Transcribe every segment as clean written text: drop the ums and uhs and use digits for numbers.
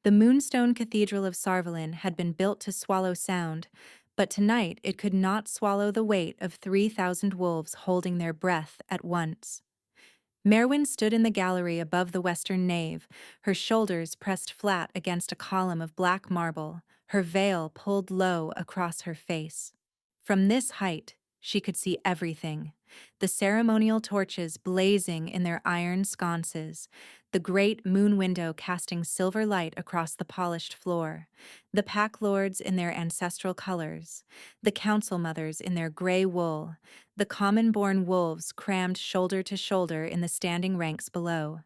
The Moonstone Cathedral of Saralain had been built to swallow sound, but tonight it could not swallow the weight of 3,000 wolves holding their breath at once. Marwin stood in the gallery above the western nave, her shoulders pressed flat against a column of black marble, her veil pulled low across her face. From this height, she could see everything: the ceremonial torches blazing in their iron sconces, the great moon window casting silver light across the polished floor, the pack lords in their ancestral colors, the council mothers in their gray wool, the common-born wolves crammed shoulder to shoulder in the standing ranks below.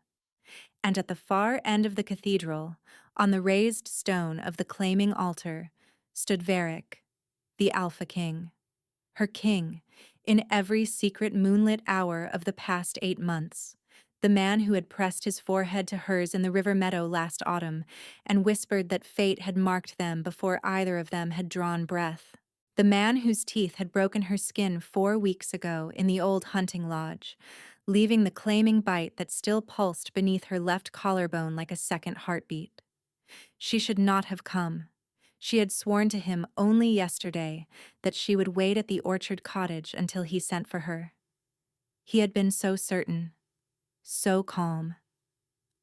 And at the far end of the cathedral, on the raised stone of the claiming altar, stood Varric, the Alpha King. Her king, in every secret moonlit hour of the past 8 months. The man who had pressed his forehead to hers in the river meadow last autumn and whispered that fate had marked them before either of them had drawn breath. The man whose teeth had broken her skin 4 weeks ago in the old hunting lodge, leaving the claiming bite that still pulsed beneath her left collarbone like a second heartbeat. She should not have come. She had sworn to him only yesterday that she would wait at the orchard cottage until he sent for her. He had been so certain, so calm.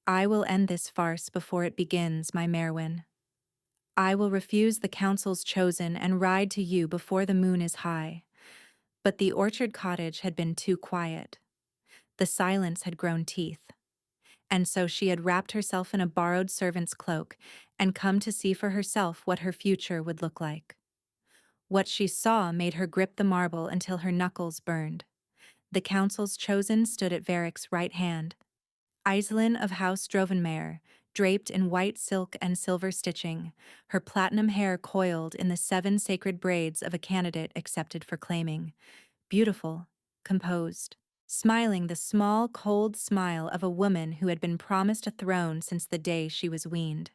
I will end this farce before it begins, my Marwin. I will refuse the council's chosen and ride to you before the moon is high. But the orchard cottage had been too quiet. The silence had grown teeth. And so she had wrapped herself in a borrowed servant's cloak and come to see for herself what her future would look like. What she saw made her grip the marble until her knuckles burned. The council's chosen stood at Varric's right hand. Iselin of House Drovenmare, draped in white silk and silver stitching, her platinum hair coiled in the 7 sacred braids of a candidate accepted for claiming. Beautiful, composed, smiling the small, cold smile of a woman who had been promised a throne since the day she was weaned.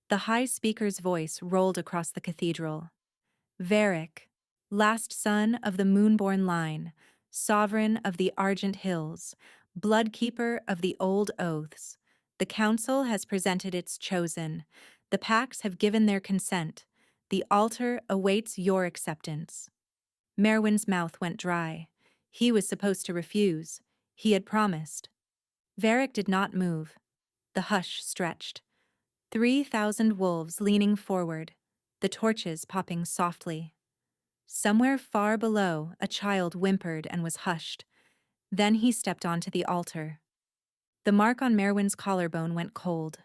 The high speaker's voice rolled across the cathedral. Varric, last son of the moonborn line, sovereign of the Argent Hills, bloodkeeper of the old oaths, the council has presented its chosen. The packs have given their consent. The altar awaits your acceptance. Marwin's mouth went dry. He was supposed to refuse. He had promised. Varric did not move. The hush stretched. 3,000 wolves leaning forward, the torches popping softly. Somewhere far below, a child whimpered and was hushed. Then he stepped onto the altar. The mark on Marwin's collarbone went cold.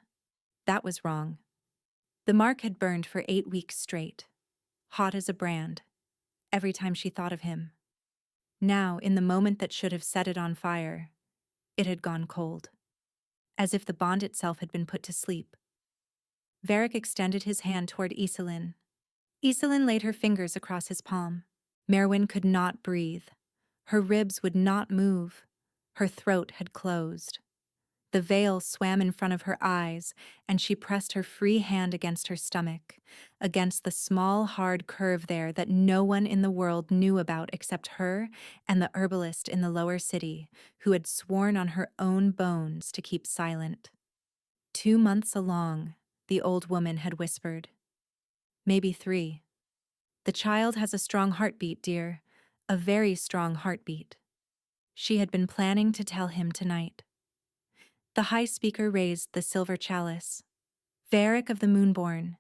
That was wrong. The mark had burned for 8 weeks straight, hot as a brand, every time she thought of him. Now, in the moment that should have set it on fire, it had gone cold, as if the bond itself had been put to sleep. Varric extended his hand toward Iselin. Iselin laid her fingers across his palm. Marwin could not breathe. Her ribs would not move. Her throat had closed. The veil swam in front of her eyes, and she pressed her free hand against her stomach, against the small, hard curve there that no one in the world knew about except her and the herbalist in the lower city, who had sworn on her own bones to keep silent. 2 months along, the old woman had whispered. Maybe 3. The child has a strong heartbeat, dear, a very strong heartbeat. She had been planning to tell him tonight. The high speaker raised the silver chalice. Varric of the Moonborn,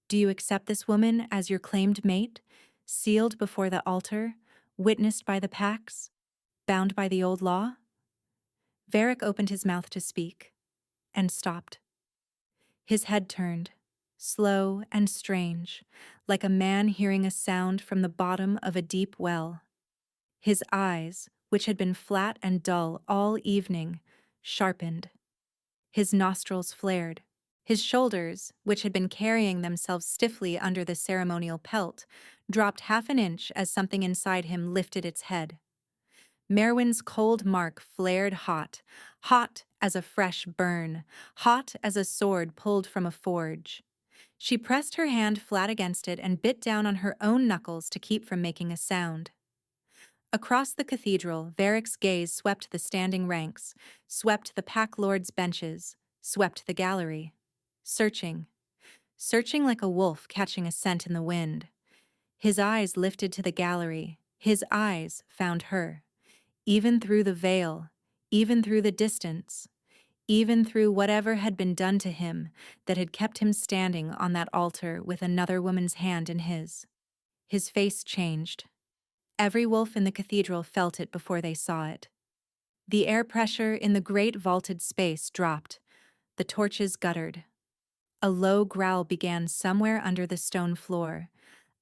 do you accept this woman as your claimed mate, sealed before the altar, witnessed by the packs, bound by the old law? Varric opened his mouth to speak, and stopped. His head turned, slow and strange, like a man hearing a sound from the bottom of a deep well. His eyes, which had been flat and dull all evening, sharpened. His nostrils flared. His shoulders, which had been carrying themselves stiffly under the ceremonial pelt, dropped half an inch as something inside him lifted its head. Marwin's cold mark flared hot, hot as a fresh burn, hot as a sword pulled from a forge. She pressed her hand flat against it and bit down on her own knuckles to keep from making a sound. Across the cathedral, Varric's gaze swept the standing ranks, swept the pack lords' benches, swept the gallery. Searching, searching like a wolf catching a scent in the wind. His eyes lifted to the gallery. His eyes found her. Even through the veil, even through the distance, even through whatever had been done to him that had kept him standing on that altar with another woman's hand in his. His face changed. Every wolf in the cathedral felt it before they saw it. The air pressure in the great vaulted space dropped. The torches guttered. A low growl began somewhere under the stone floor,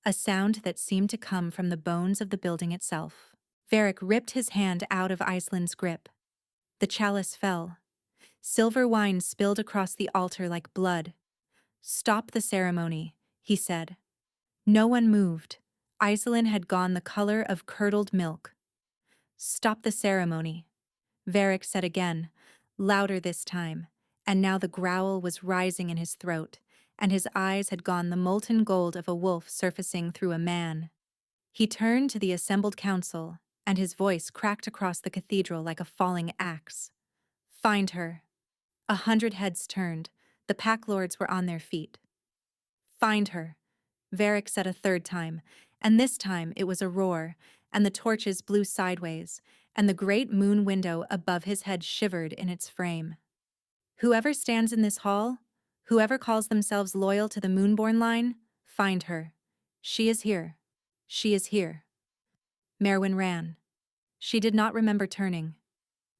a sound that seemed to come from the bones of the building itself. Varric ripped his hand out of Iceland's grip. The chalice fell. Silver wine spilled across the altar like blood. "Stop the ceremony," he said. No one moved. Iceland had gone the color of curdled milk. "Stop the ceremony," Varric said again, louder this time, and now the growl was rising in his throat, and his eyes had gone the molten gold of a wolf surfacing through a man. He turned to the assembled council, and his voice cracked across the cathedral like a falling axe. "Find her." 100 heads turned. The pack lords were on their feet. "Find her," Varric said a third time, and this time it was a roar, and the torches blew sideways, and the great moon window above his head shivered in its frame. "Whoever stands in this hall, whoever calls themselves loyal to the Moonborn line, find her. She is here. She is here." Marwin ran. She did not remember turning.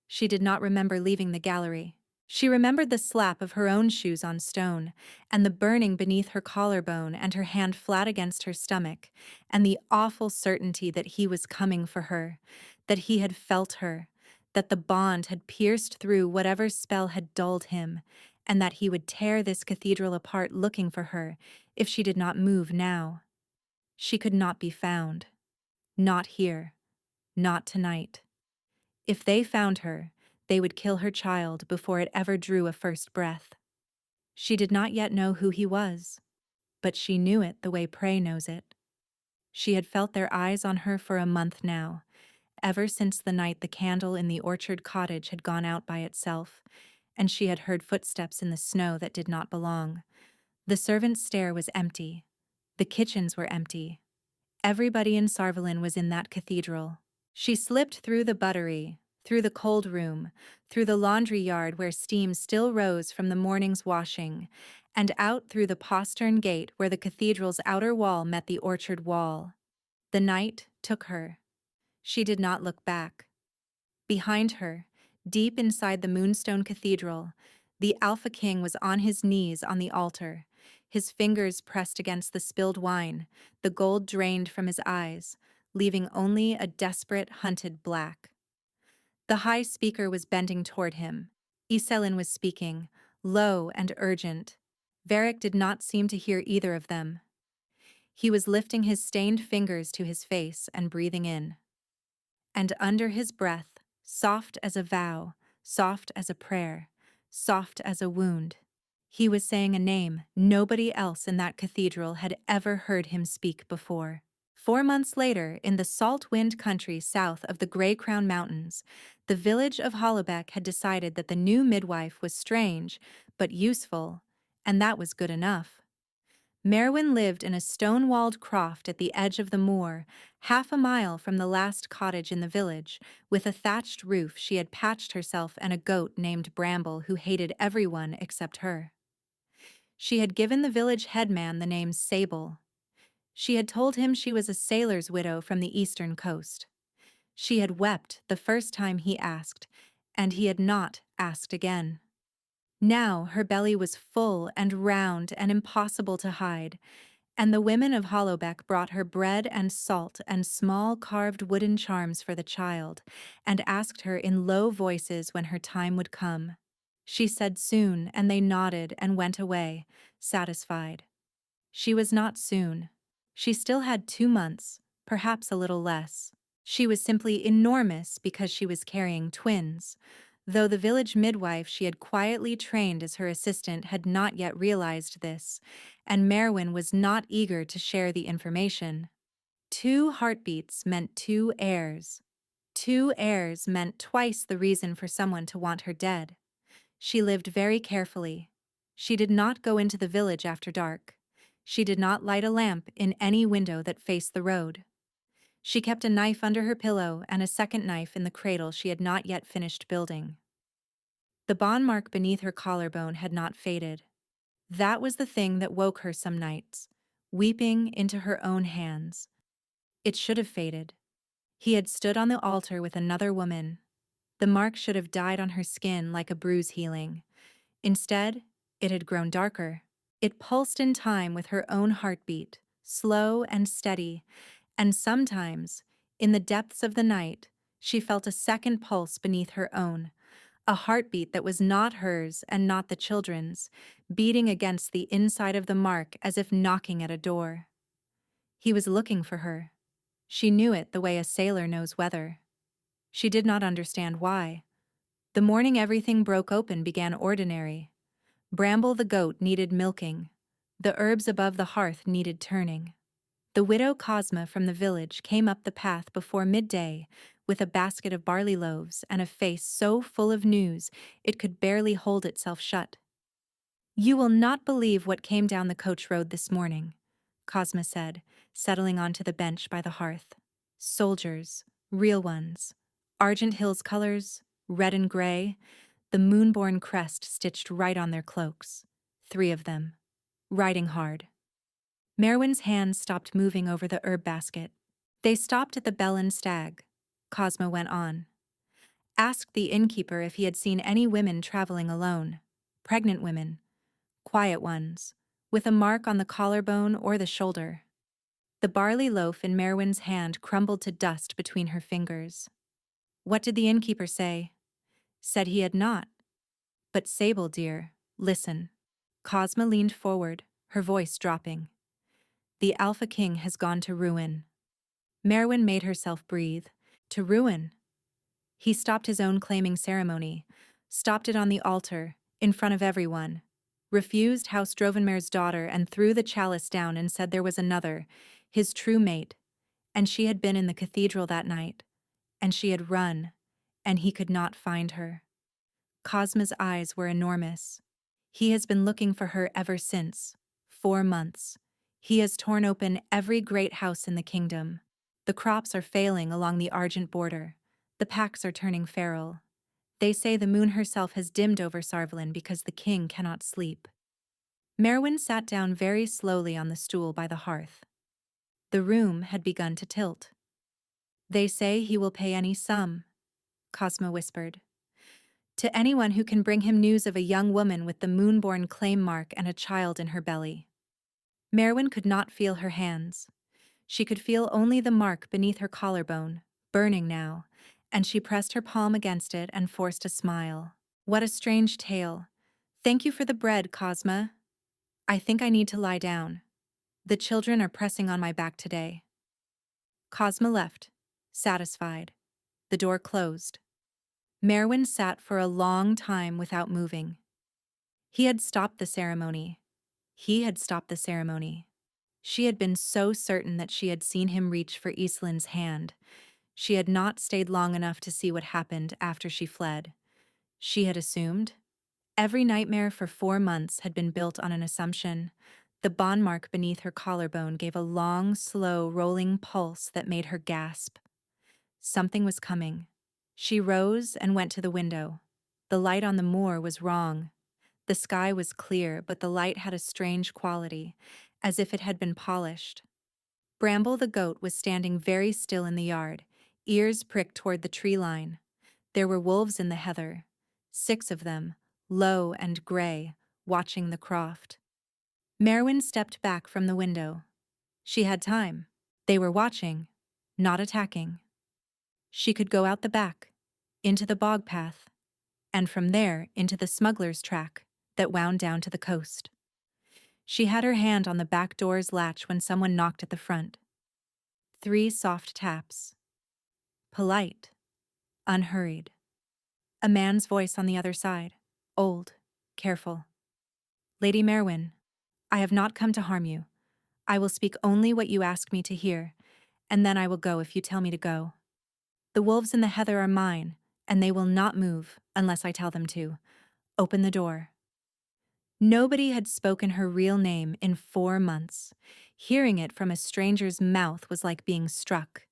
She did not remember leaving the gallery. She remembered the slap of her own shoes on stone, and the burning beneath her collarbone and her hand flat against her stomach, and the awful certainty that he was coming for her, that he had felt her, that the bond had pierced through whatever spell had dulled him, and that he would tear this cathedral apart looking for her if she did not move now. She could not be found. Not here. Not tonight. If they found her, they would kill her child before it ever drew a first breath. She did not yet know who he was, but she knew it the way prey knows it. She had felt their eyes on her for a month now, ever since the night the candle in the orchard cottage had gone out by itself, and she had heard footsteps in the snow that did not belong. The servants' stair was empty. The kitchens were empty. Everybody in Saralain was in that cathedral. She slipped through the buttery, through the cold room, through the laundry yard where steam still rose from the morning's washing, and out through the postern gate where the cathedral's outer wall met the orchard wall. The night took her. She did not look back. Behind her, deep inside the Moonstone Cathedral, the Alpha King was on his knees on the altar, his fingers pressed against the spilled wine, the gold drained from his eyes, leaving only a desperate, hunted black. The High Speaker was bending toward him. Iselin was speaking, low and urgent. Varric did not seem to hear either of them. He was lifting his stained fingers to his face and breathing in. And under his breath, soft as a vow, soft as a prayer, soft as a wound, he was saying a name nobody else in that cathedral had ever heard him speak before. 4 months later, in the salt wind country south of the Grey Crown Mountains, the village of Hollowbeck had decided that the new midwife was strange, but useful, and that was good enough. Marwin lived in a stone-walled croft at the edge of the moor, 1/2 mile from the last cottage in the village, with a thatched roof she had patched herself and a goat named Bramble who hated everyone except her. She had given the village headman the name Sable. She had told him she was a sailor's widow from the eastern coast. She had wept the first time he asked, and he had not asked again. Now her belly was full and round and impossible to hide, and the women of Hollowbeck brought her bread and salt and small carved wooden charms for the child, and asked her in low voices when her time would come. She said soon, and they nodded and went away, satisfied. She was not soon. She still had 2 months, perhaps a little less. She was simply enormous because she was carrying twins, though the village midwife she had quietly trained as her assistant had not yet realized this, and Marwin was not eager to share the information. 2 heartbeats meant 2 heirs. 2 heirs meant twice the reason for someone to want her dead. She lived very carefully. She did not go into the village after dark. She did not light a lamp in any window that faced the road. She kept a knife under her pillow and a second knife in the cradle she had not yet finished building. The bond mark beneath her collarbone had not faded. That was the thing that woke her some nights, weeping into her own hands. It should have faded. He had stood on the altar with another woman. The mark should have died on her skin like a bruise healing. Instead, it had grown darker. It pulsed in time with her own heartbeat, slow and steady, and sometimes, in the depths of the night, she felt a second pulse beneath her own, a heartbeat that was not hers and not the children's, beating against the inside of the mark as if knocking at a door. He was looking for her. She knew it the way a sailor knows weather. She did not understand why. The morning everything broke open began ordinary. Bramble the goat needed milking. The herbs above the hearth needed turning. The widow Cosma from the village came up the path before midday with a basket of barley loaves and a face so full of news it could barely hold itself shut. "You will not believe what came down the coach road this morning," Cosma said, settling onto the bench by the hearth. "Soldiers, real ones. Argent Hills colors, red and gray, the moonborn crest stitched right on their cloaks. 3 of them. Riding hard." Marwin's hands stopped moving over the herb basket. "They stopped at the Bell and Stag," Cosma went on. "Asked the innkeeper if he had seen any women traveling alone. Pregnant women. Quiet ones, with a mark on the collarbone or the shoulder." The barley loaf in Marwin's hand crumbled to dust between her fingers. "What did the innkeeper say?" "Said he had not. But Sable, dear, listen." Cosma leaned forward, her voice dropping. "The Alpha King has gone to ruin." Marwin made herself breathe. To ruin. He stopped his own claiming ceremony, stopped it on the altar, in front of everyone, refused House Drovenmare's daughter and threw the chalice down and said there was another, his true mate, and she had been in the cathedral that night, and she had run, and he could not find her. Cosma's eyes were enormous. He has been looking for her ever since. 4 months. He has torn open every great house in the kingdom. The crops are failing along the Argent border. The packs are turning feral. They say the moon herself has dimmed over Saralain because the king cannot sleep. Marwin sat down very slowly on the stool by the hearth. The room had begun to tilt. "They say he will pay any sum," Cosma whispered. "To anyone who can bring him news of a young woman with the moonborn claim mark and a child in her belly." Marwin could not feel her hands. She could feel only the mark beneath her collarbone, burning now, and she pressed her palm against it and forced a smile. "What a strange tale. Thank you for the bread, Cosma. I think I need to lie down. The children are pressing on my back today." Cosma left, satisfied. The door closed. Marwin sat for a long time without moving. He had stopped the ceremony. He had stopped the ceremony. She had been so certain that she had seen him reach for Islin's hand. She had not stayed long enough to see what happened after she fled. She had assumed. Every nightmare for 4 months had been built on an assumption. The bond mark beneath her collarbone gave a long, slow, rolling pulse that made her gasp. Something was coming. She rose and went to the window. The light on the moor was wrong. The sky was clear, but the light had a strange quality, as if it had been polished. Bramble the goat was standing very still in the yard, ears pricked toward the tree line. There were wolves in the heather, 6 of them, low and gray, watching the croft. Marwin stepped back from the window. She had time. They were watching, not attacking. She could go out the back, into the bog path, and from there into the smuggler's track that wound down to the coast. She had her hand on the back door's latch when someone knocked at the front. 3 soft taps. Polite, unhurried. A man's voice on the other side, old, careful. "Lady Marwin, I have not come to harm you. I will speak only what you ask me to hear, and then I will go if you tell me to go. The wolves in the heather are mine, and they will not move unless I tell them to. Open the door." Nobody had spoken her real name in 4 months. Hearing it from a stranger's mouth was like being struck.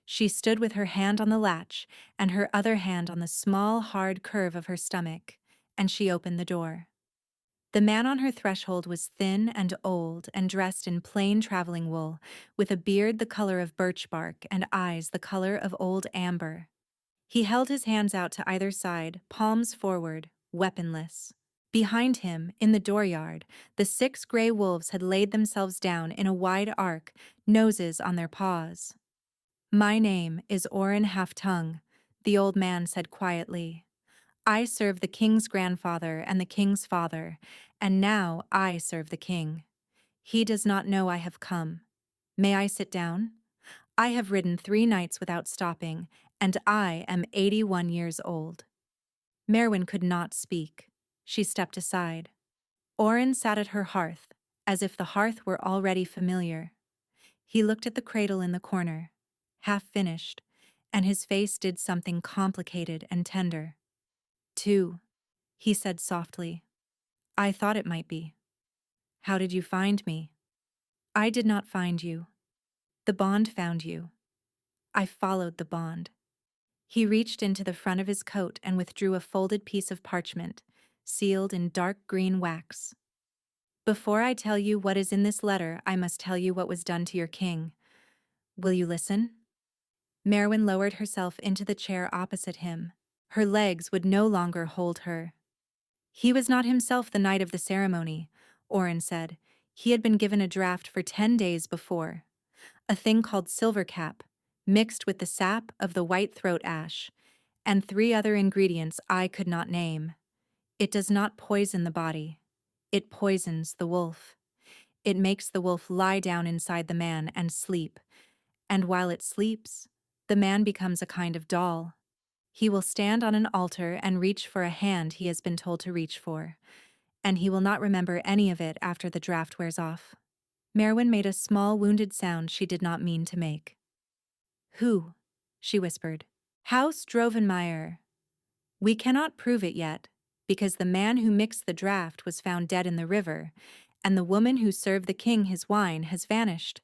She stood with her hand on the latch and her other hand on the small, hard curve of her stomach, and she opened the door. The man on her threshold was thin and old and dressed in plain traveling wool, with a beard the color of birch bark and eyes the color of old amber. He held his hands out to either side, palms forward, weaponless. Behind him, in the dooryard, the 6 gray wolves had laid themselves down in a wide arc, noses on their paws. "My name is Orin Half-Tongue," the old man said quietly. "I serve the king's grandfather and the king's father, and now I serve the king. He does not know I have come. May I sit down? I have ridden 3 nights without stopping, and I am 81 years old." Marwin could not speak. She stepped aside. Orin sat at her hearth, as if the hearth were already familiar. He looked at the cradle in the corner, half finished, and his face did something complicated and tender. "Two," he said softly. "I thought it might be." "How did you find me?" "I did not find you. The bond found you. I followed the bond." He reached into the front of his coat and withdrew a folded piece of parchment, sealed in dark green wax. "Before I tell you what is in this letter, I must tell you what was done to your king. Will you listen?" Marwin lowered herself into the chair opposite him. Her legs would no longer hold her. "He was not himself the night of the ceremony," Orin said. "He had been given a draft for 10 days before. A thing called silvercap, mixed with the sap of the white throat ash, and 3 other ingredients I could not name. It does not poison the body. It poisons the wolf. It makes the wolf lie down inside the man and sleep, and while it sleeps, the man becomes a kind of doll. He will stand on an altar and reach for a hand he has been told to reach for, and he will not remember any of it after the draft wears off." Marwin made a small wounded sound she did not mean to make. "Who?" she whispered. "House Drovenmeier. We cannot prove it yet, because the man who mixed the draft was found dead in the river, and the woman who served the king his wine has vanished.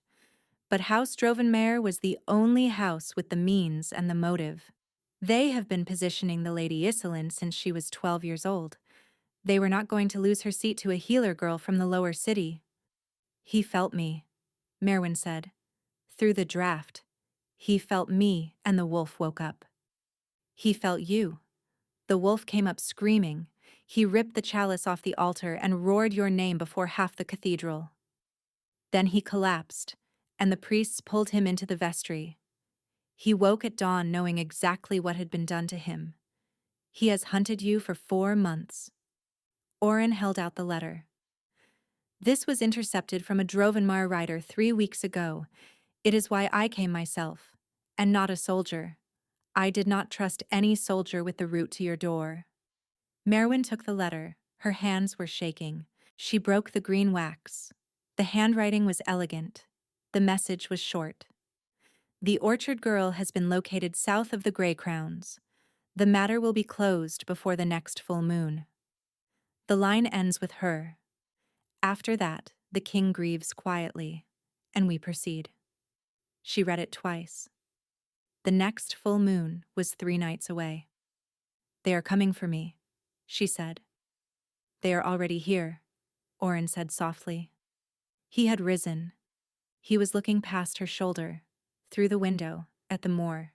But House Drovenmeier was the only house with the means and the motive. They have been positioning the Lady Iselin since she was 12 years old. They were not going to lose her seat to a healer girl from the lower city." "He felt me," Marwin said. "Through the draft. He felt me, and the wolf woke up." "He felt you. The wolf came up screaming. He ripped the chalice off the altar and roared your name before half the cathedral. Then he collapsed, and the priests pulled him into the vestry. He woke at dawn knowing exactly what had been done to him. He has hunted you for 4 months." Orin held out the letter. "This was intercepted from a Drovenmeier rider 3 weeks ago. It is why I came myself, and not a soldier. I did not trust any soldier with the route to your door." Marwin took the letter. Her hands were shaking. She broke the green wax. The handwriting was elegant. The message was short. "The orchard girl has been located south of the Grey Crowns. The matter will be closed before the next full moon." The line ends with her. "After that, the king grieves quietly, and we proceed." She read it twice. The next full moon was 3 nights away. "They are coming for me," she said. "They are already here," Orin said softly. He had risen. He was looking past her shoulder, through the window, at the moor.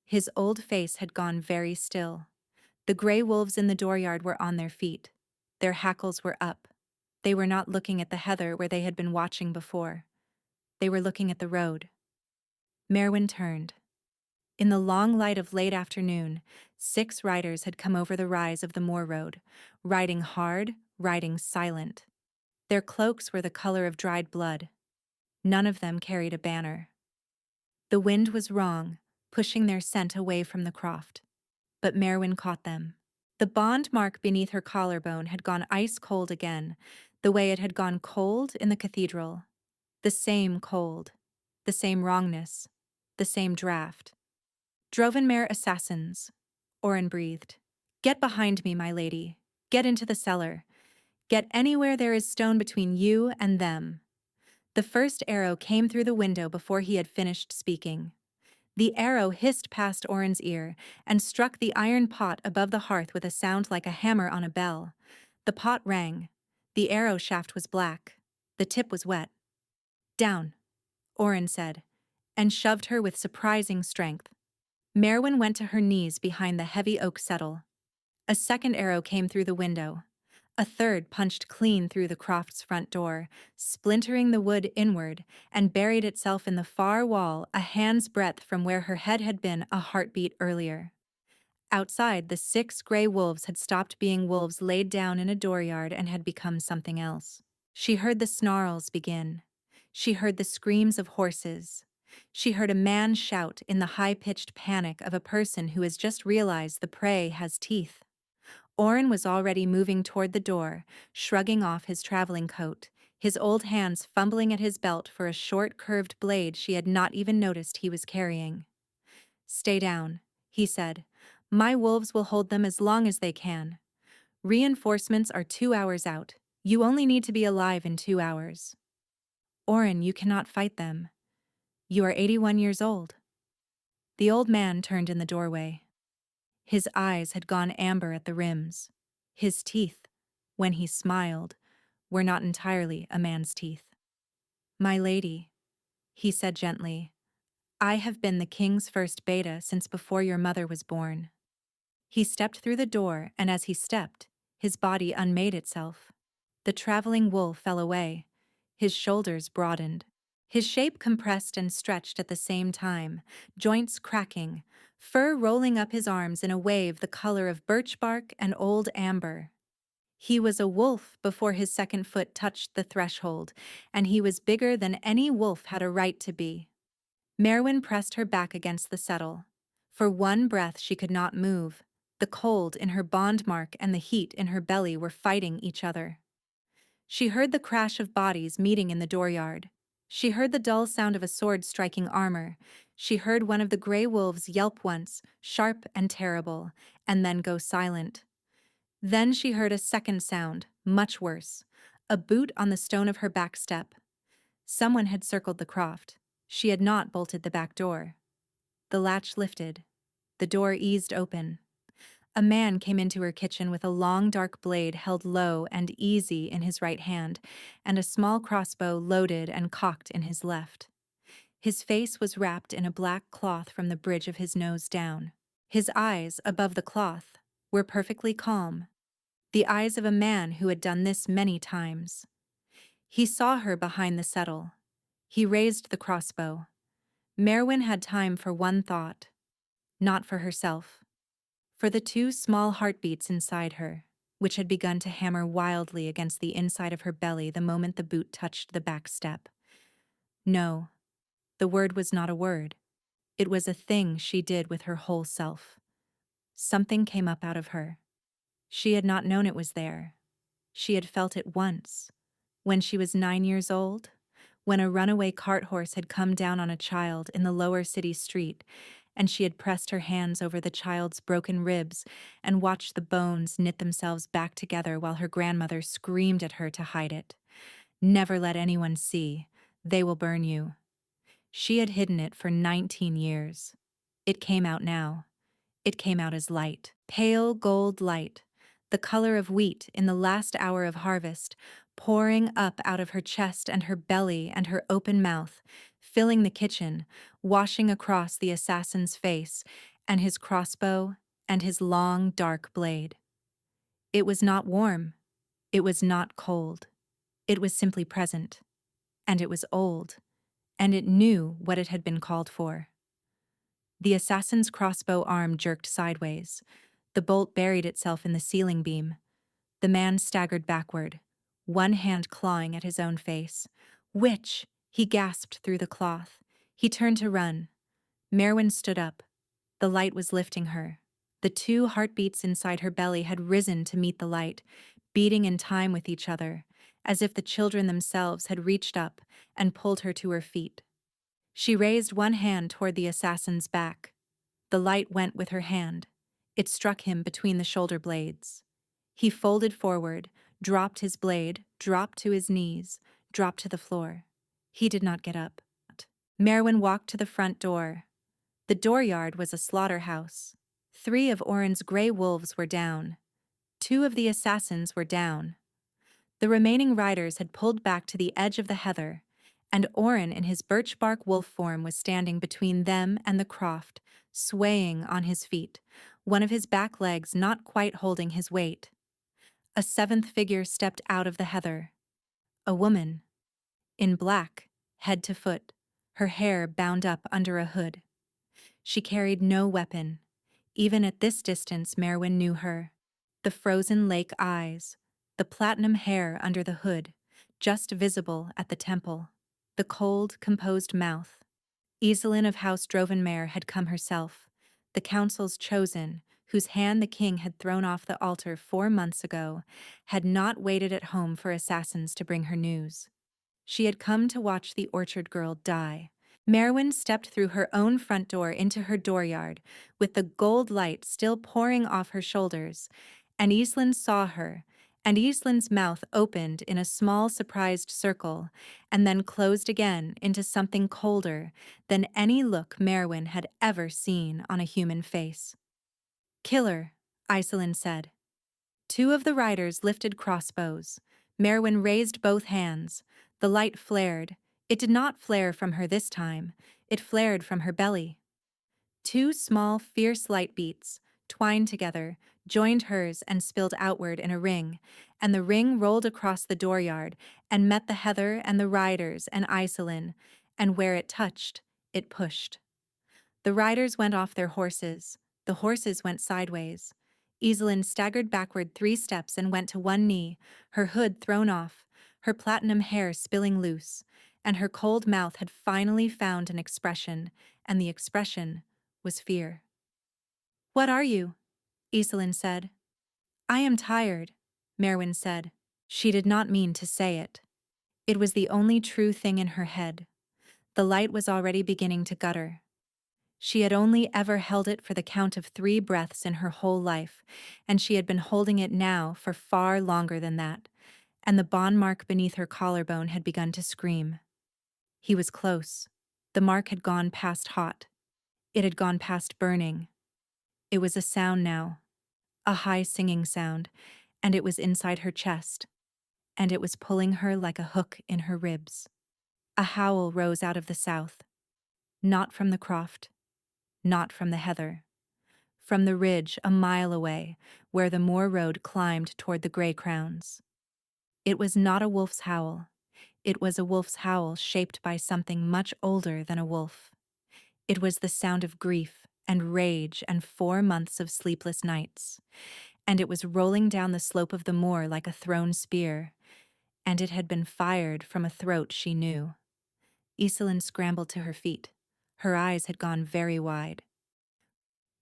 His old face had gone very still. The gray wolves in the dooryard were on their feet. Their hackles were up. They were not looking at the heather where they had been watching before. They were looking at the road. Marwin turned. In the long light of late afternoon, 6 riders had come over the rise of the moor road, riding hard, riding silent. Their cloaks were the color of dried blood. None of them carried a banner. The wind was wrong, pushing their scent away from the croft. But Marwin caught them. The bond mark beneath her collarbone had gone ice cold again, the way it had gone cold in the cathedral. The same cold, the same wrongness, the same draft. "Drovenmeier assassins," Orin breathed. "Get behind me, my lady. Get into the cellar. Get anywhere there is stone between you and them." The first arrow came through the window before he had finished speaking. The arrow hissed past Oren's ear and struck the iron pot above the hearth with a sound like a hammer on a bell. The pot rang. The arrow shaft was black. The tip was wet. "Down," Oren said, and shoved her with surprising strength. Marwin went to her knees behind the heavy oak settle. A second arrow came through the window. A third punched clean through the croft's front door, splintering the wood inward, and buried itself in the far wall a hand's breadth from where her head had been a heartbeat earlier. Outside, the 6 gray wolves had stopped being wolves laid down in a dooryard and had become something else. She heard the snarls begin. She heard the screams of horses. She heard a man shout in the high-pitched panic of a person who has just realized the prey has teeth. Oren was already moving toward the door, shrugging off his traveling coat, his old hands fumbling at his belt for a short curved blade she had not even noticed he was carrying. "Stay down," he said. "My wolves will hold them as long as they can. Reinforcements are 2 hours out. You only need to be alive in 2 hours." "Oren, you cannot fight them. You are 81 years old." The old man turned in the doorway. His eyes had gone amber at the rims. His teeth, when he smiled, were not entirely a man's teeth. "My lady," he said gently, "I have been the king's first beta since before your mother was born." He stepped through the door, and as he stepped, his body unmade itself. The traveling wolf fell away. His shoulders broadened. His shape compressed and stretched at the same time, joints cracking, fur rolling up his arms in a wave the color of birch bark and old amber. He was a wolf before his second foot touched the threshold, and he was bigger than any wolf had a right to be. Marwin pressed her back against the settle. For one breath she could not move. The cold in her bond mark and the heat in her belly were fighting each other. She heard the crash of bodies meeting in the dooryard. She heard the dull sound of a sword striking armor. She heard one of the gray wolves yelp once, sharp and terrible, and then go silent. Then she heard a second sound, much worse, a boot on the stone of her back step. Someone had circled the croft. She had not bolted the back door. The latch lifted. The door eased open. A man came into her kitchen with a long dark blade held low and easy in his right hand, and a small crossbow loaded and cocked in his left. His face was wrapped in a black cloth from the bridge of his nose down. His eyes, above the cloth, were perfectly calm, the eyes of a man who had done this many times. He saw her behind the settle. He raised the crossbow. Marwin had time for one thought. Not for herself. For the 2 small heartbeats inside her, which had begun to hammer wildly against the inside of her belly the moment the boot touched the back step. No, the word was not a word. It was a thing she did with her whole self. Something came up out of her. She had not known it was there. She had felt it once, when she was 9 years old, when a runaway cart horse had come down on a child in the lower city street, and she had pressed her hands over the child's broken ribs and watched the bones knit themselves back together while her grandmother screamed at her to hide it. "Never let anyone see. They will burn you." She had hidden it for 19 years. It came out now. It came out as light, pale gold light, the color of wheat in the last hour of harvest, pouring up out of her chest and her belly and her open mouth, filling the kitchen, washing across the assassin's face and his crossbow and his long, dark blade. It was not warm. It was not cold. It was simply present. And it was old. And it knew what it had been called for. The assassin's crossbow arm jerked sideways. The bolt buried itself in the ceiling beam. The man staggered backward, one hand clawing at his own face. "Witch!" he gasped through the cloth. He turned to run. Marwin stood up. The light was lifting her. The 2 heartbeats inside her belly had risen to meet the light, beating in time with each other, as if the children themselves had reached up and pulled her to her feet. She raised one hand toward the assassin's back. The light went with her hand. It struck him between the shoulder blades. He folded forward, dropped his blade, dropped to his knees, dropped to the floor. He did not get up. Marwin walked to the front door. The dooryard was a slaughterhouse. 3 of Oren's gray wolves were down. 2 of the assassins were down. The remaining riders had pulled back to the edge of the heather, and Oren in his birch bark wolf form was standing between them and the croft, swaying on his feet, one of his back legs not quite holding his weight. A 7th figure stepped out of the heather. A woman. In black, head to foot, her hair bound up under a hood. She carried no weapon. Even at this distance, Marwin knew her. The frozen lake eyes, the platinum hair under the hood, just visible at the temple. The cold, composed mouth. Iselin of House Drovenmare had come herself, the council's chosen, whose hand the king had thrown off the altar 4 months ago, had not waited at home for assassins to bring her news. She had come to watch the orchard girl die. Marwin stepped through her own front door into her dooryard, with the gold light still pouring off her shoulders, and Iselin saw her, and Islin's mouth opened in a small surprised circle, and then closed again into something colder than any look Marwin had ever seen on a human face. "Killer," Iselin said. 2 of the riders lifted crossbows. Marwin raised both hands. The light flared. It did not flare from her this time. It flared from her belly. 2 small, fierce light beats, twined together, joined hers and spilled outward in a ring, and the ring rolled across the dooryard and met the heather and the riders and Iselin, and where it touched, it pushed. The riders went off their horses. The horses went sideways. Iselin staggered backward 3 steps and went to one knee, her hood thrown off, her platinum hair spilling loose, and her cold mouth had finally found an expression, and the expression was fear. "What are you?" Iselin said. "I am tired," Marwin said. She did not mean to say it. It was the only true thing in her head. The light was already beginning to gutter. She had only ever held it for the count of 3 breaths in her whole life, and she had been holding it now for far longer than that, and the bond mark beneath her collarbone had begun to scream. He was close. The mark had gone past hot. It had gone past burning. It was a sound now, a high singing sound, and it was inside her chest, and it was pulling her like a hook in her ribs. A howl rose out of the south, not from the croft, not from the heather. From the ridge a mile away, where the moor road climbed toward the gray crowns. It was not a wolf's howl. It was a wolf's howl shaped by something much older than a wolf. It was the sound of grief and rage and 4 months of sleepless nights. And it was rolling down the slope of the moor like a thrown spear. And it had been fired from a throat she knew. Iselin scrambled to her feet. Her eyes had gone very wide.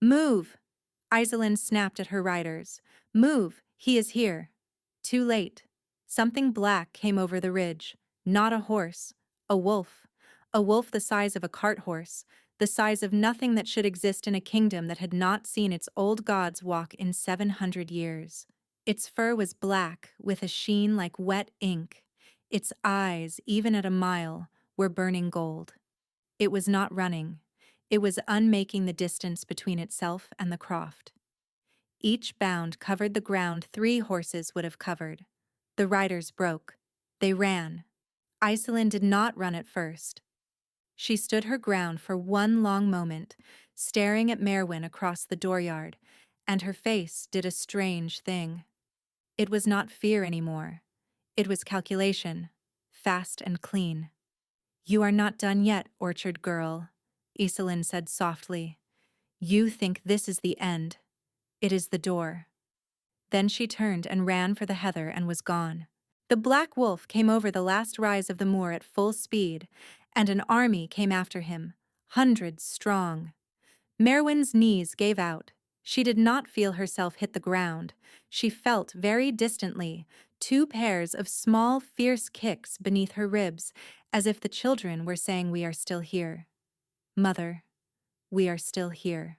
"Move!" Iselin snapped at her riders. "Move! He is here." Too late. Something black came over the ridge. Not a horse. A wolf. A wolf the size of a cart horse, the size of nothing that should exist in a kingdom that had not seen its old gods walk in 700 years. Its fur was black, with a sheen like wet ink. Its eyes, even at a mile, were burning gold. It was not running. It was unmaking the distance between itself and the croft. Each bound covered the ground 3 horses would have covered. The riders broke. They ran. Iselin did not run at first. She stood her ground for one long moment, staring at Marwin across the dooryard, and her face did a strange thing. It was not fear anymore. It was calculation, fast and clean. "You are not done yet, orchard girl," Iselin said softly. "You think this is the end. It is the door." Then she turned and ran for the heather and was gone. The black wolf came over the last rise of the moor at full speed, and an army came after him, hundreds strong. Marwin's knees gave out. She did not feel herself hit the ground. She felt very distantly 2 pairs of small, fierce kicks beneath her ribs, as if the children were saying, "We are still here. Mother, we are still here."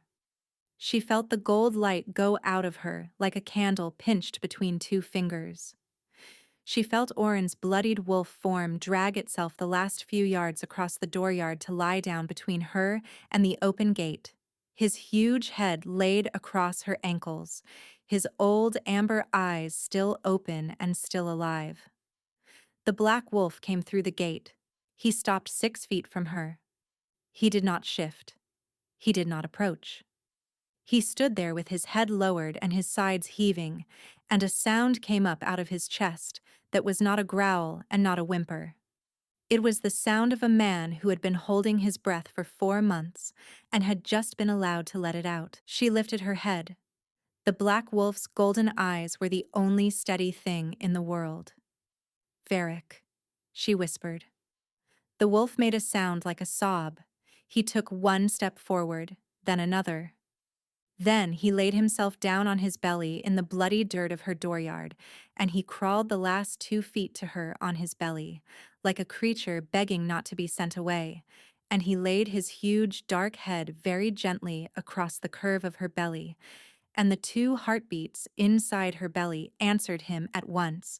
She felt the gold light go out of her like a candle pinched between 2 fingers. She felt Oren's bloodied wolf form drag itself the last few yards across the dooryard to lie down between her and the open gate, his huge head laid across her ankles, his old amber eyes still open and still alive. The black wolf came through the gate. He stopped 6 feet from her. He did not shift. He did not approach. He stood there with his head lowered and his sides heaving, and a sound came up out of his chest that was not a growl and not a whimper. It was the sound of a man who had been holding his breath for 4 months and had just been allowed to let it out. She lifted her head. The black wolf's golden eyes were the only steady thing in the world. "Varric," she whispered. The wolf made a sound like a sob. He took one step forward, then another. Then he laid himself down on his belly in the bloody dirt of her dooryard, and he crawled the last 2 feet to her on his belly, like a creature begging not to be sent away, and he laid his huge dark head very gently across the curve of her belly, and the 2 heartbeats inside her belly answered him at once,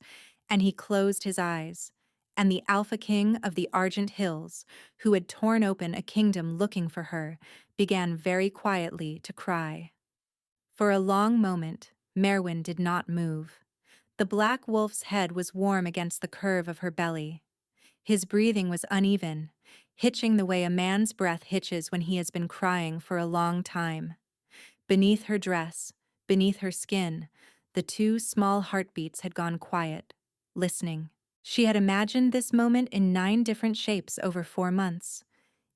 and he closed his eyes, and the Alpha King of the Argent Hills, who had torn open a kingdom looking for her, began very quietly to cry. For a long moment, Marwin did not move. The black wolf's head was warm against the curve of her belly. His breathing was uneven, hitching the way a man's breath hitches when he has been crying for a long time. Beneath her dress, beneath her skin, the 2 small heartbeats had gone quiet, listening. She had imagined this moment in 9 different shapes over 4 months.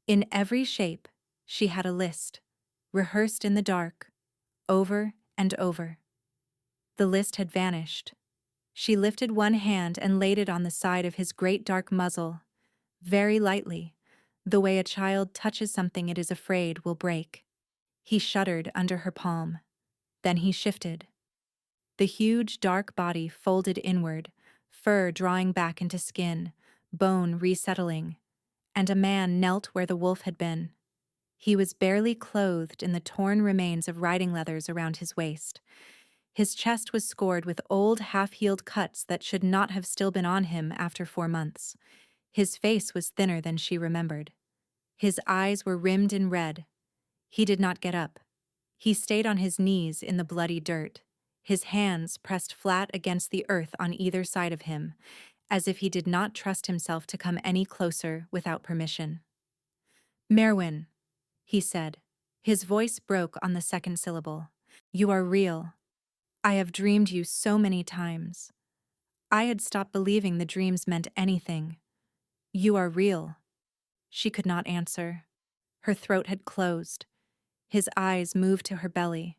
In every shape, she had a list, rehearsed in the dark, over and over. The list had vanished. She lifted one hand and laid it on the side of his great dark muzzle, very lightly, the way a child touches something it is afraid will break. He shuddered under her palm. Then he shifted. The huge dark body folded inward, fur drawing back into skin, bone resettling, and a man knelt where the wolf had been. He was barely clothed in the torn remains of riding leathers around his waist. His chest was scored with old half-healed cuts that should not have still been on him after 4 months. His face was thinner than she remembered. His eyes were rimmed in red. He did not get up. He stayed on his knees in the bloody dirt, his hands pressed flat against the earth on either side of him, as if he did not trust himself to come any closer without permission. "Marwin," he said. His voice broke on the second syllable. "You are real. I have dreamed you so many times. I had stopped believing the dreams meant anything. You are real." She could not answer. Her throat had closed. His eyes moved to her belly.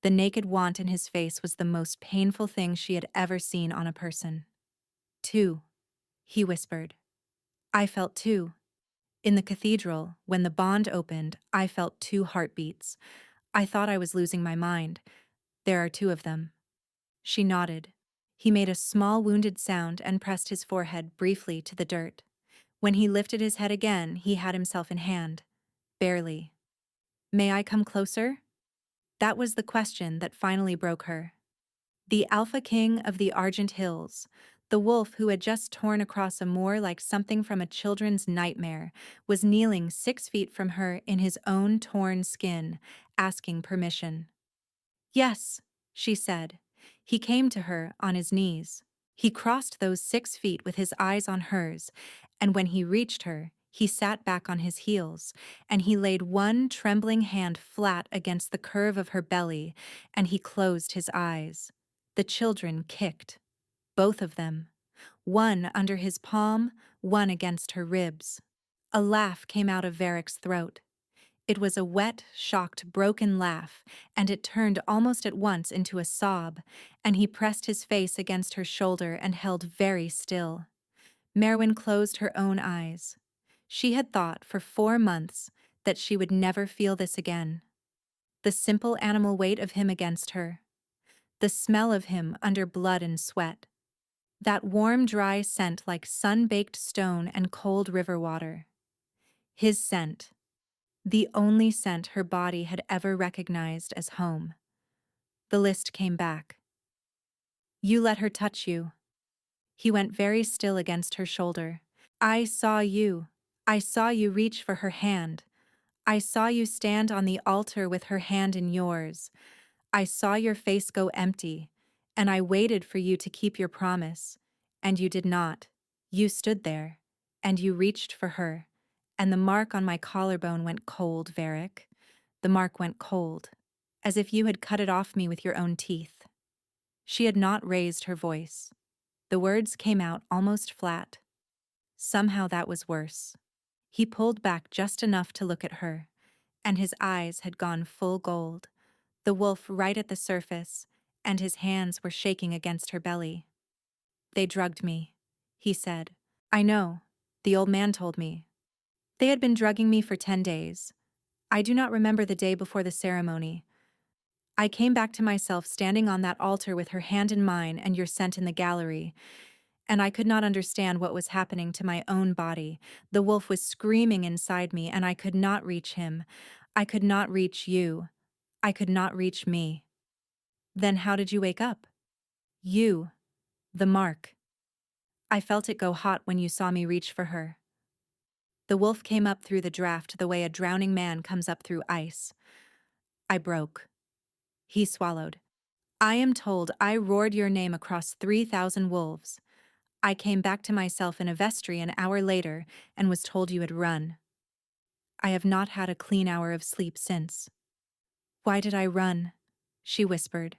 The naked want in his face was the most painful thing she had ever seen on a person. "Two," he whispered. "I felt 2. In the cathedral, when the bond opened, I felt 2 heartbeats. I thought I was losing my mind. There are 2 of them." She nodded. He made a small wounded sound and pressed his forehead briefly to the dirt. When he lifted his head again, he had himself in hand. Barely. "May I come closer?" That was the question that finally broke her. The Alpha King of the Argent Hills, the wolf who had just torn across a moor like something from a children's nightmare, was kneeling 6 feet from her in his own torn skin, asking permission. "Yes," she said. He came to her on his knees. He crossed those 6 feet with his eyes on hers, and when he reached her, he sat back on his heels, and he laid one trembling hand flat against the curve of her belly, and he closed his eyes. The children kicked. Both of them. One under his palm, one against her ribs. A laugh came out of Varric's throat. It was a wet, shocked, broken laugh, and it turned almost at once into a sob, and he pressed his face against her shoulder and held very still. Marwin closed her own eyes. She had thought for 4 months that she would never feel this again. The simple animal weight of him against her. The smell of him under blood and sweat. That warm, dry scent like sun-baked stone and cold river water. His scent. The only scent her body had ever recognized as home. The list came back. "You let her touch you." He went very still against her shoulder. I saw you. I saw you reach for her hand. I saw you stand on the altar with her hand in yours. I saw your face go empty, and I waited for you to keep your promise, and you did not. You stood there, and you reached for her, and the mark on my collarbone went cold, Varric. The mark went cold, as if you had cut it off me with your own teeth. She had not raised her voice. The words came out almost flat. Somehow that was worse. He pulled back just enough to look at her, and his eyes had gone full gold, the wolf right at the surface, and his hands were shaking against her belly. They drugged me, he said. I know, the old man told me. They had been drugging me for 10 days. I do not remember the day before the ceremony. I came back to myself standing on that altar with her hand in mine and your scent in the gallery, and I could not understand what was happening to my own body. The wolf was screaming inside me, and I could not reach him. I could not reach you. I could not reach me. Then how did you wake up? You. The mark. I felt it go hot when you saw me reach for her. The wolf came up through the draft the way a drowning man comes up through ice. I broke. He swallowed. I am told I roared your name across 3,000 wolves. I came back to myself in a vestry an hour later and was told you had run. I have not had a clean hour of sleep since. Why did I run? She whispered.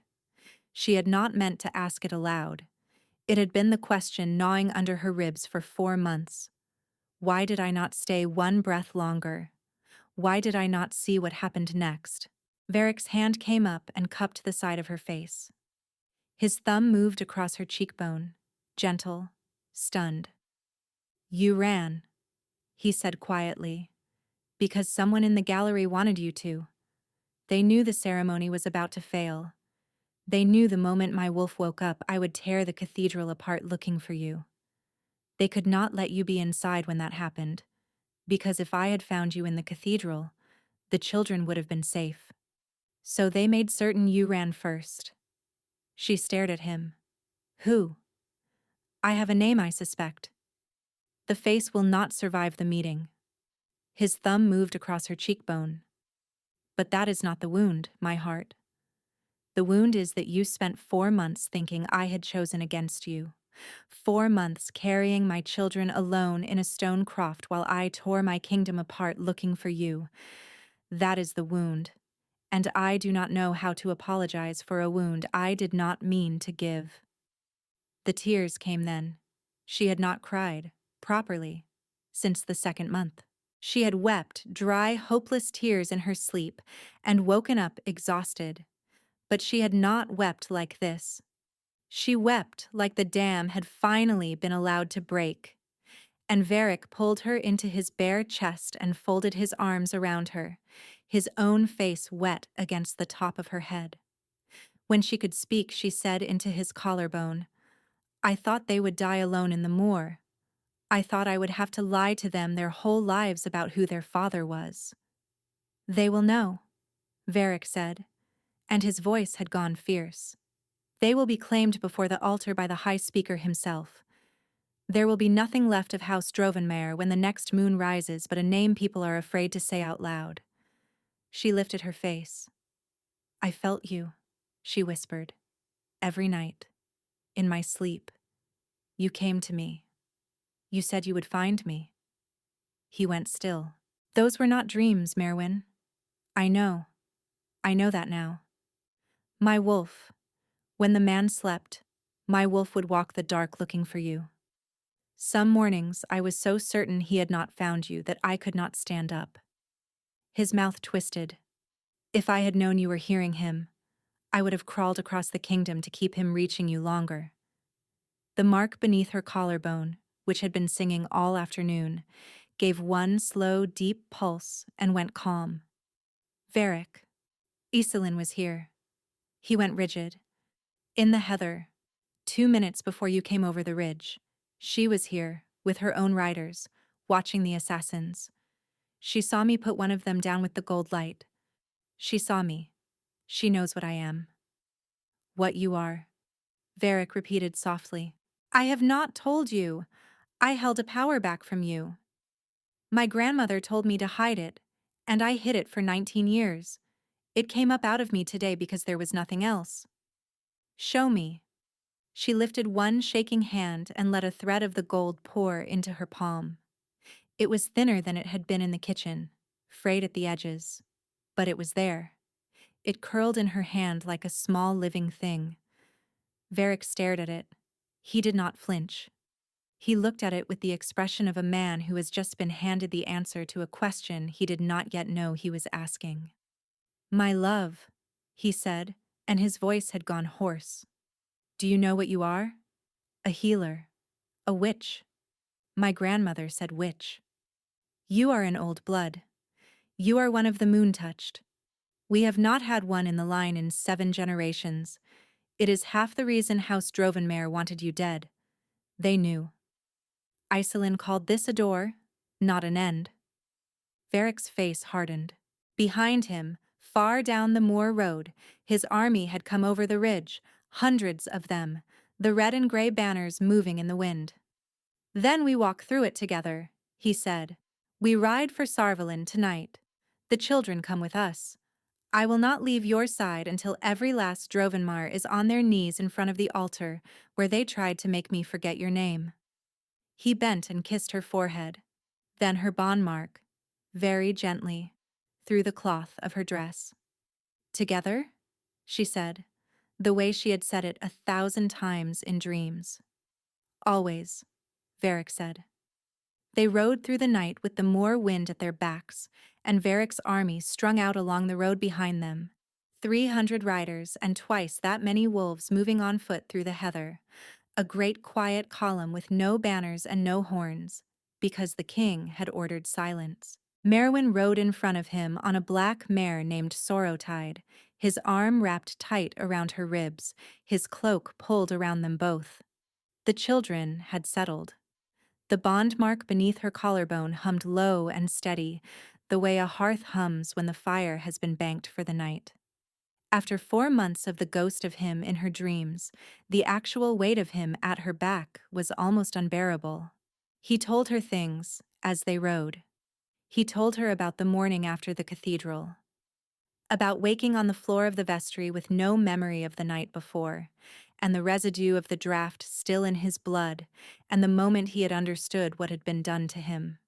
She had not meant to ask it aloud. It had been the question gnawing under her ribs for 4 months. Why did I not stay one breath longer? Why did I not see what happened next? Varric's hand came up and cupped the side of her face. His thumb moved across her cheekbone, gentle, stunned. You ran, he said quietly, because someone in the gallery wanted you to. They knew the ceremony was about to fail. They knew the moment my wolf woke up, I would tear the cathedral apart looking for you. They could not let you be inside when that happened, because if I had found you in the cathedral, the children would have been safe. So they made certain you ran first. She stared at him. Who? I have a name, I suspect. The face will not survive the meeting. His thumb moved across her cheekbone. But that is not the wound, my heart. The wound is that you spent 4 months thinking I had chosen against you. 4 months carrying my children alone in a stone croft while I tore my kingdom apart looking for you. That is the wound. And I do not know how to apologize for a wound I did not mean to give. The tears came then. She had not cried, properly, since the 2nd month. She had wept dry, hopeless tears in her sleep and woken up exhausted. But she had not wept like this. She wept like the dam had finally been allowed to break. And Varric pulled her into his bare chest and folded his arms around her, his own face wet against the top of her head. When she could speak, she said into his collarbone, I thought they would die alone in the moor. I thought I would have to lie to them their whole lives about who their father was. They will know, Varric said, and his voice had gone fierce. They will be claimed before the altar by the High Speaker himself. There will be nothing left of House Drovenmire when the next moon rises but a name people are afraid to say out loud. She lifted her face. I felt you, she whispered. Every night. In my sleep. You came to me. You said you would find me. He went still. Those were not dreams, Marwin. I know. I know that now. My wolf. When the man slept, my wolf would walk the dark looking for you. Some mornings I was so certain he had not found you that I could not stand up. His mouth twisted. If I had known you were hearing him, I would have crawled across the kingdom to keep him reaching you longer. The mark beneath her collarbone, which had been singing all afternoon, gave one slow, deep pulse and went calm. Varric. Iselin was here. He went rigid. In the heather, 2 minutes before you came over the ridge, she was here, with her own riders, watching the assassins. She saw me put one of them down with the gold light. She saw me. She knows what I am. What you are. Varric repeated softly. I have not told you. I held a power back from you. My grandmother told me to hide it, and I hid it for 19 years. It came up out of me today because there was nothing else. Show me. She lifted one shaking hand and let a thread of the gold pour into her palm. It was thinner than it had been in the kitchen, frayed at the edges. But it was there. It curled in her hand like a small living thing. Varric stared at it. He did not flinch. He looked at it with the expression of a man who has just been handed the answer to a question he did not yet know he was asking. My love, he said, and his voice had gone hoarse. Do you know what you are? A healer. A witch. My grandmother said witch. You are an old blood. You are one of the moon-touched. We have not had one in the line in 7 generations. It is half the reason House Drovenmare wanted you dead. They knew. Iselin called this a door, not an end. Varric's face hardened. Behind him, far down the moor road, his army had come over the ridge, hundreds of them, the red and gray banners moving in the wind. Then we walk through it together, he said. We ride for Saralain tonight. The children come with us. I will not leave your side until every last Drovenmar is on their knees in front of the altar where they tried to make me forget your name. He bent and kissed her forehead, then her bond mark, very gently, through the cloth of her dress. Together? She said, the way she had said it 1,000 times in dreams. Always, Varric said. They rode through the night with the moor wind at their backs, and Varric's army strung out along the road behind them. 300 riders and twice that many wolves moving on foot through the heather. A great quiet column with no banners and no horns, because the king had ordered silence. Marwin rode in front of him on a black mare named Sorrowtide, his arm wrapped tight around her ribs, his cloak pulled around them both. The children had settled. The bond mark beneath her collarbone hummed low and steady, the way a hearth hums when the fire has been banked for the night. After 4 months of the ghost of him in her dreams, the actual weight of him at her back was almost unbearable. He told her things, as they rode. He told her about the morning after the cathedral. About waking on the floor of the vestry with no memory of the night before, and the residue of the draught still in his blood, and the moment he had understood what had been done to him.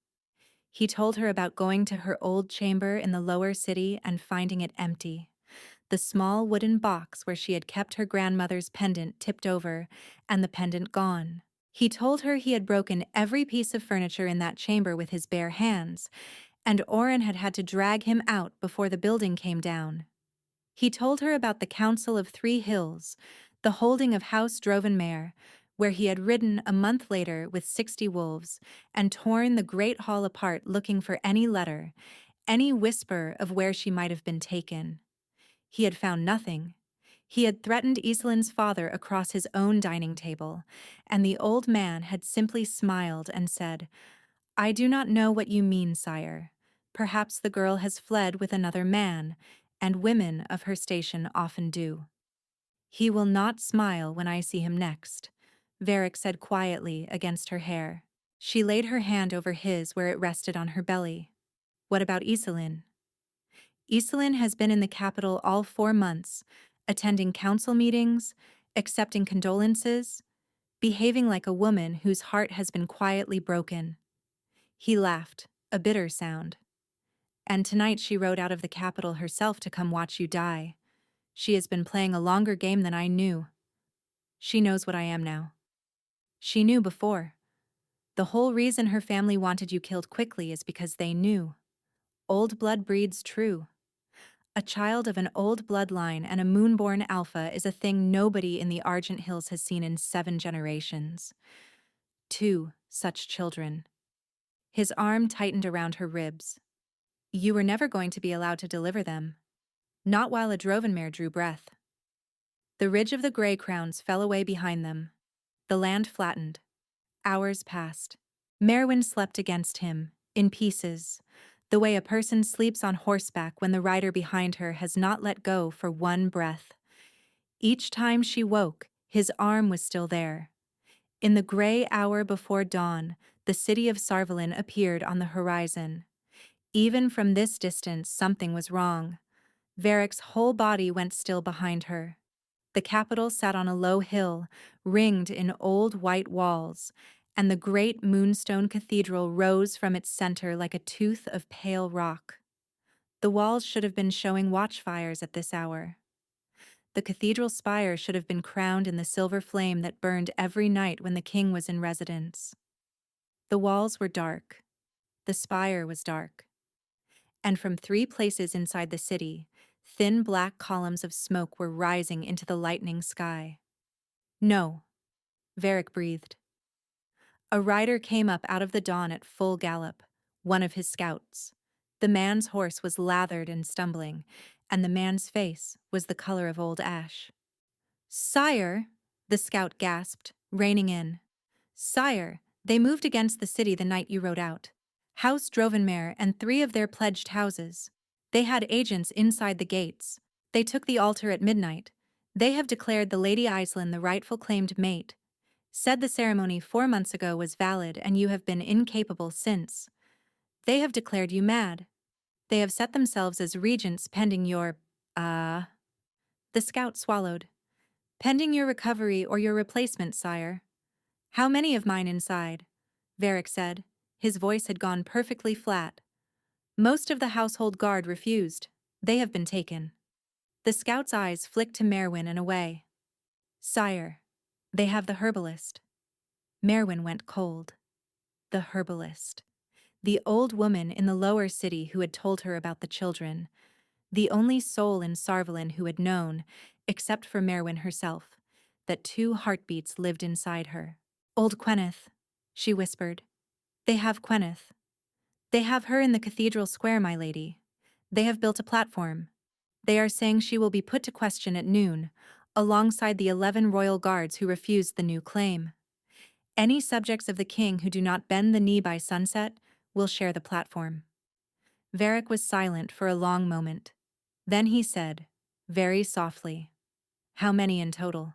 He told her about going to her old chamber in the lower city and finding it empty. The small wooden box where she had kept her grandmother's pendant tipped over, and the pendant gone. He told her he had broken every piece of furniture in that chamber with his bare hands, and Oren had had to drag him out before the building came down. He told her about the Council of 3 Hills, the holding of House Drovenmare, where he had ridden a month later with 60 wolves and torn the great hall apart looking for any letter, any whisper of where she might have been taken. He had found nothing. He had threatened Iselin's father across his own dining table, and the old man had simply smiled and said, I do not know what you mean, sire. Perhaps the girl has fled with another man, and women of her station often do. He will not smile when I see him next, Varric said quietly against her hair. She laid her hand over his where it rested on her belly. What about Iselin? Iselin has been in the capital all 4 months, attending council meetings, accepting condolences, behaving like a woman whose heart has been quietly broken. He laughed, a bitter sound. And tonight she rode out of the capital herself to come watch you die. She has been playing a longer game than I knew. She knows what I am now. She knew before. The whole reason her family wanted you killed quickly is because they knew. Old blood breeds true. A child of an old bloodline and a moonborn alpha is a thing nobody in the Argent Hills has seen in 7 generations. 2 such children. His arm tightened around her ribs. You were never going to be allowed to deliver them. Not while a Drovenmare drew breath. The ridge of the gray crowns fell away behind them. The land flattened. Hours passed. Marwin slept against him, in pieces, the way a person sleeps on horseback when the rider behind her has not let go for 1 breath. Each time she woke, his arm was still there. In the gray hour before dawn, the city of Saralain appeared on the horizon. Even from this distance, something was wrong. Varric's whole body went still behind her. The capital sat on a low hill, ringed in old white walls, and the great moonstone cathedral rose from its center like a tooth of pale rock. The walls should have been showing watchfires at this hour. The cathedral spire should have been crowned in the silver flame that burned every night when the king was in residence. The walls were dark. The spire was dark. And from 3 places inside the city, thin black columns of smoke were rising into the lightening sky. No, Varric breathed. A rider came up out of the dawn at full gallop, one of his scouts. The man's horse was lathered and stumbling, and the man's face was the color of old ash. "Sire," the scout gasped, reining in. "Sire, they moved against the city the night you rode out. House Drovenmare and 3 of their pledged houses. They had agents inside the gates. They took the altar at midnight. They have declared the Lady Iselin the rightful claimed mate. Said the ceremony 4 months ago was valid and you have been incapable since. They have declared you mad. They have set themselves as regents pending your, The scout swallowed. Pending your recovery or your replacement, sire. How many of mine inside? Varric said. His voice had gone perfectly flat. Most of the household guard refused. They have been taken. The scout's eyes flicked to Marwin and away. Sire, they have the herbalist. Marwin went cold. The herbalist. The old woman in the lower city who had told her about the children. The only soul in Saralain who had known, except for Marwin herself, that 2 heartbeats lived inside her. Old Gwyneth, she whispered. They have Gwyneth. They have her in the cathedral square, my lady. They have built a platform. They are saying she will be put to question at noon, alongside the 11 royal guards who refused the new claim. Any subjects of the king who do not bend the knee by sunset will share the platform. Varric was silent for a long moment. Then he said, very softly, "How many in total?"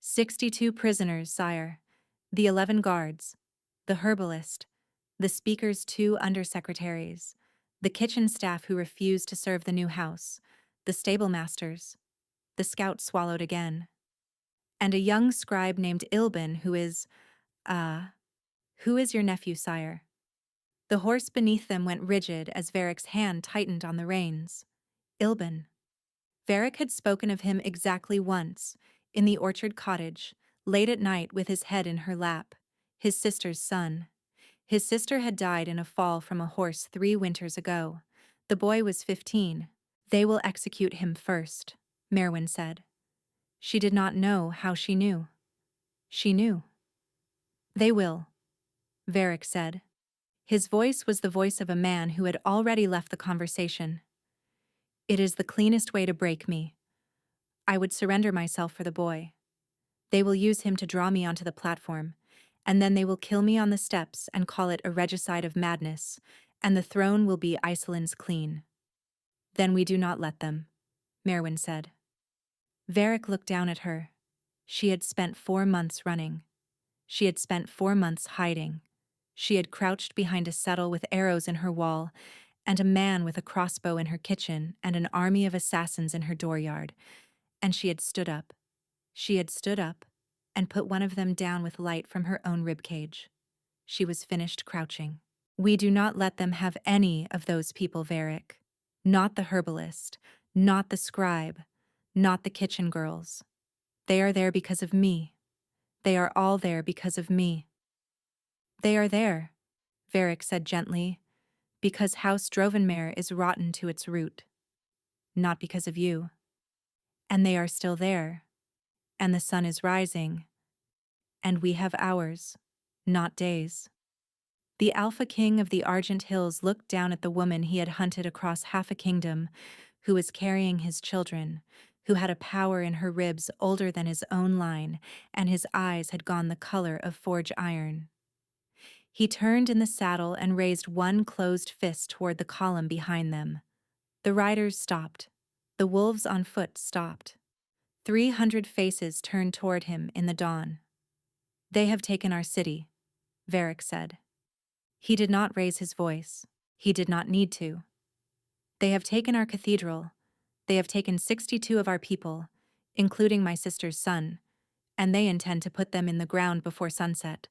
62 prisoners, sire. The 11 guards, the herbalist, the speaker's 2 undersecretaries, the kitchen staff who refused to serve the new house, the stable masters. The scout swallowed again. And a young scribe named Ilbin who is your nephew, sire? The horse beneath them went rigid as Varric's hand tightened on the reins. Ilbin. Varric had spoken of him exactly once, in the orchard cottage, late at night with his head in her lap, his sister's son. His sister had died in a fall from a horse 3 winters ago. The boy was 15. They will execute him first, Marwin said. She did not know how she knew. She knew. They will, Varric said. His voice was the voice of a man who had already left the conversation. It is the cleanest way to break me. I would surrender myself for the boy. They will use him to draw me onto the platform, and then they will kill me on the steps and call it a regicide of madness, and the throne will be Iselin's clean. Then we do not let them, Marwin said. Varric looked down at her. She had spent 4 months running. She had spent 4 months hiding. She had crouched behind a settle with arrows in her wall, and a man with a crossbow in her kitchen, and an army of assassins in her dooryard. And she had stood up. She had stood up and put one of them down with light from her own ribcage. She was finished crouching. We do not let them have any of those people, Varric. Not the herbalist, not the scribe, not the kitchen girls. They are there because of me. They are all there because of me. They are there, Varric said gently, because House Drovenmare is rotten to its root. Not because of you. And they are still there. And the sun is rising. And we have hours, not days. The Alpha King of the Argent Hills looked down at the woman he had hunted across half a kingdom, who was carrying his children, who had a power in her ribs older than his own line, and his eyes had gone the color of forge iron. He turned in the saddle and raised one closed fist toward the column behind them. The riders stopped. The wolves on foot stopped. 300 faces turned toward him in the dawn. They have taken our city, Varric said. He did not raise his voice. He did not need to. They have taken our cathedral. They have taken 62 of our people, including my sister's son, and they intend to put them in the ground before sunset.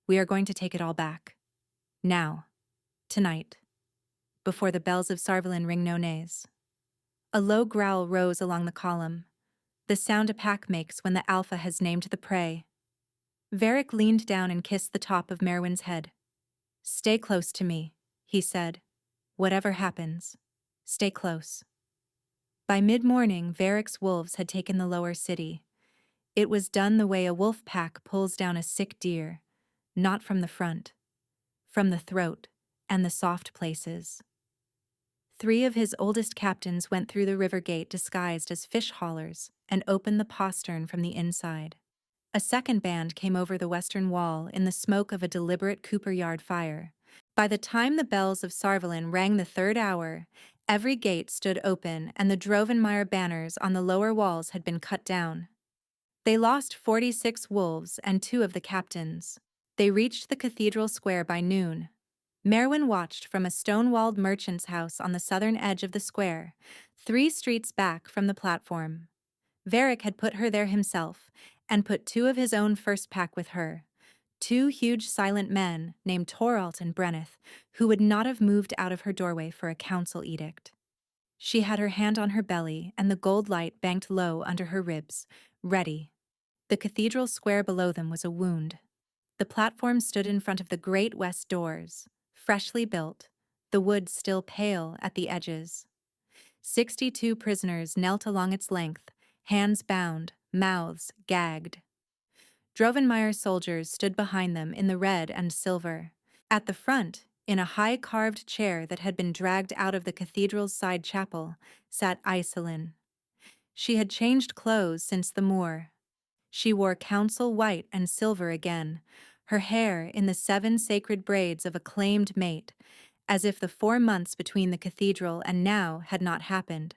We are going to take it all back. Now. Tonight. Before the bells of Saralain ring no nays. A low growl rose along the column, the sound a pack makes when the alpha has named the prey. Varric leaned down and kissed the top of Marwin's head. Stay close to me, he said. Whatever happens, stay close. By mid-morning, Varric's wolves had taken the lower city. It was done the way a wolf pack pulls down a sick deer, not from the front, from the throat and the soft places. 3 of his oldest captains went through the river gate disguised as fish haulers and opened the postern from the inside. A second band came over the western wall in the smoke of a deliberate Cooper Yard fire. By the time the bells of Saralain rang the 3rd hour, every gate stood open and the Drovenmire banners on the lower walls had been cut down. They lost 46 wolves and 2 of the captains. They reached the cathedral square by noon. Marwin watched from a stone-walled merchant's house on the southern edge of the square, 3 streets back from the platform. Varric had put her there himself, and put 2 of his own first pack with her, 2 huge silent men named Toralt and Brenneth, who would not have moved out of her doorway for a council edict. She had her hand on her belly and the gold light banked low under her ribs, ready. The cathedral square below them was a wound. The platform stood in front of the great west doors, freshly built, the wood still pale at the edges. 62 prisoners knelt along its length, hands bound, mouths gagged. Drovenmire soldiers stood behind them in the red and silver. At the front, in a high carved chair that had been dragged out of the cathedral's side chapel, sat Saralain. She had changed clothes since the moor. She wore council white and silver again, her hair in the 7 sacred braids of a claimed mate, as if the 4 months between the cathedral and now had not happened.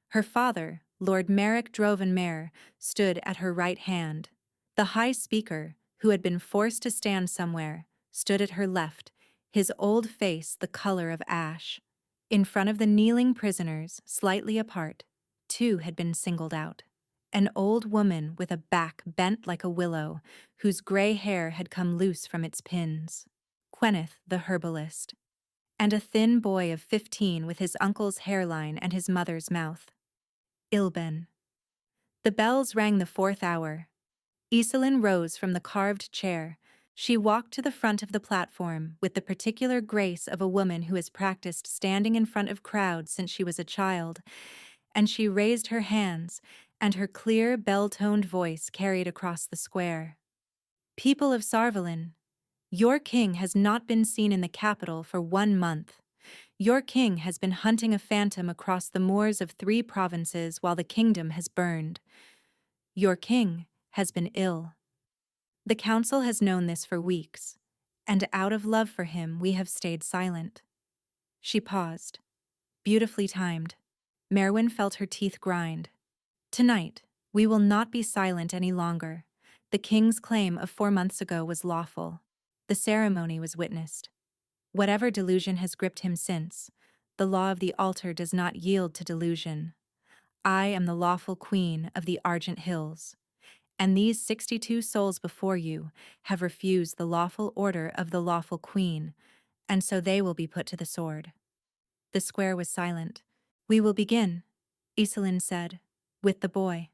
Her father, Lord Merrick Drovenmire, stood at her right hand. The High Speaker, who had been forced to stand somewhere, stood at her left, his old face the color of ash. In front of the kneeling prisoners, slightly apart, 2 had been singled out. An old woman with a back bent like a willow, whose gray hair had come loose from its pins. Queneth, the herbalist. And a thin boy of 15 with his uncle's hairline and his mother's mouth. Ilben. The bells rang the 4th hour. Saralain rose from the carved chair. She walked to the front of the platform with the particular grace of a woman who has practiced standing in front of crowds since she was a child, and she raised her hands, and her clear, bell-toned voice carried across the square. People of Saralain, your king has not been seen in the capital for 1 month. Your king has been hunting a phantom across the moors of 3 provinces while the kingdom has burned. Your king has been ill. The council has known this for weeks, and out of love for him we have stayed silent. She paused. Beautifully timed. Marwin felt her teeth grind. Tonight, we will not be silent any longer. The king's claim of 4 months ago was lawful. The ceremony was witnessed. Whatever delusion has gripped him since, the law of the altar does not yield to delusion. I am the lawful queen of the Argent Hills, and these 62 souls before you have refused the lawful order of the lawful queen, and so they will be put to the sword. The square was silent. We will begin, Saralain said, with the boy.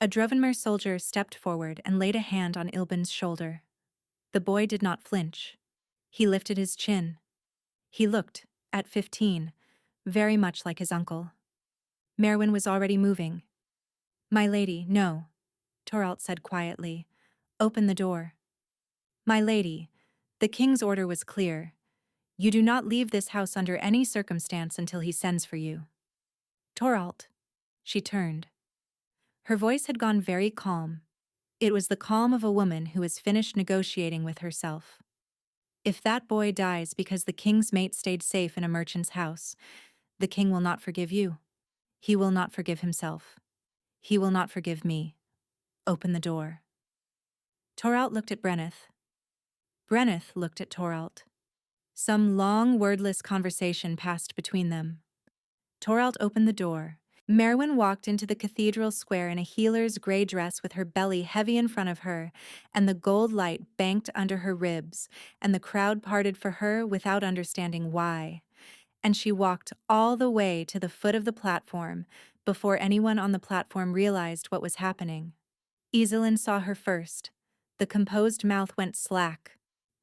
A Drovenmire soldier stepped forward and laid a hand on Ilben's shoulder. The boy did not flinch. He lifted his chin. He looked, at 15, very much like his uncle. Marwin was already moving. My lady, no, Toralt said quietly. Open the door. My lady, the king's order was clear. You do not leave this house under any circumstance until he sends for you. Toralt. She turned. Her voice had gone very calm. It was the calm of a woman who has finished negotiating with herself. If that boy dies because the king's mate stayed safe in a merchant's house, the king will not forgive you. He will not forgive himself. He will not forgive me. Open the door. Toralt looked at Brenneth. Brenneth looked at Toralt. Some long, wordless conversation passed between them. Toralt opened the door. Marwin walked into the cathedral square in a healer's gray dress with her belly heavy in front of her, and the gold light banked under her ribs, and the crowd parted for her without understanding why. And she walked all the way to the foot of the platform before anyone on the platform realized what was happening. Iselin saw her first. The composed mouth went slack.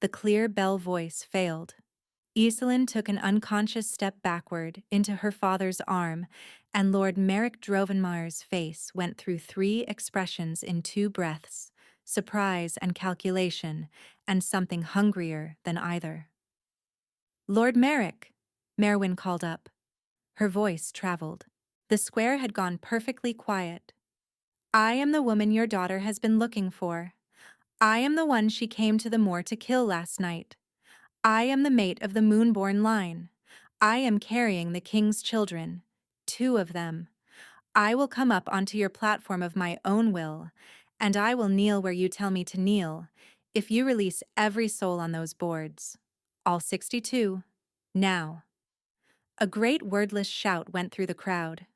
The clear bell voice failed. Iselin took an unconscious step backward into her father's arm, and Lord Merrick Drovenmire's face went through 3 expressions in 2 breaths: surprise and calculation, and something hungrier than either. "Lord Merrick," Marwin called up. Her voice traveled. The square had gone perfectly quiet. "I am the woman your daughter has been looking for. I am the one she came to the moor to kill last night. I am the mate of the Moonborn line. I am carrying the king's children, 2 of them. I will come up onto your platform of my own will, and I will kneel where you tell me to kneel, if you release every soul on those boards. All 62. Now." A great wordless shout went through the crowd.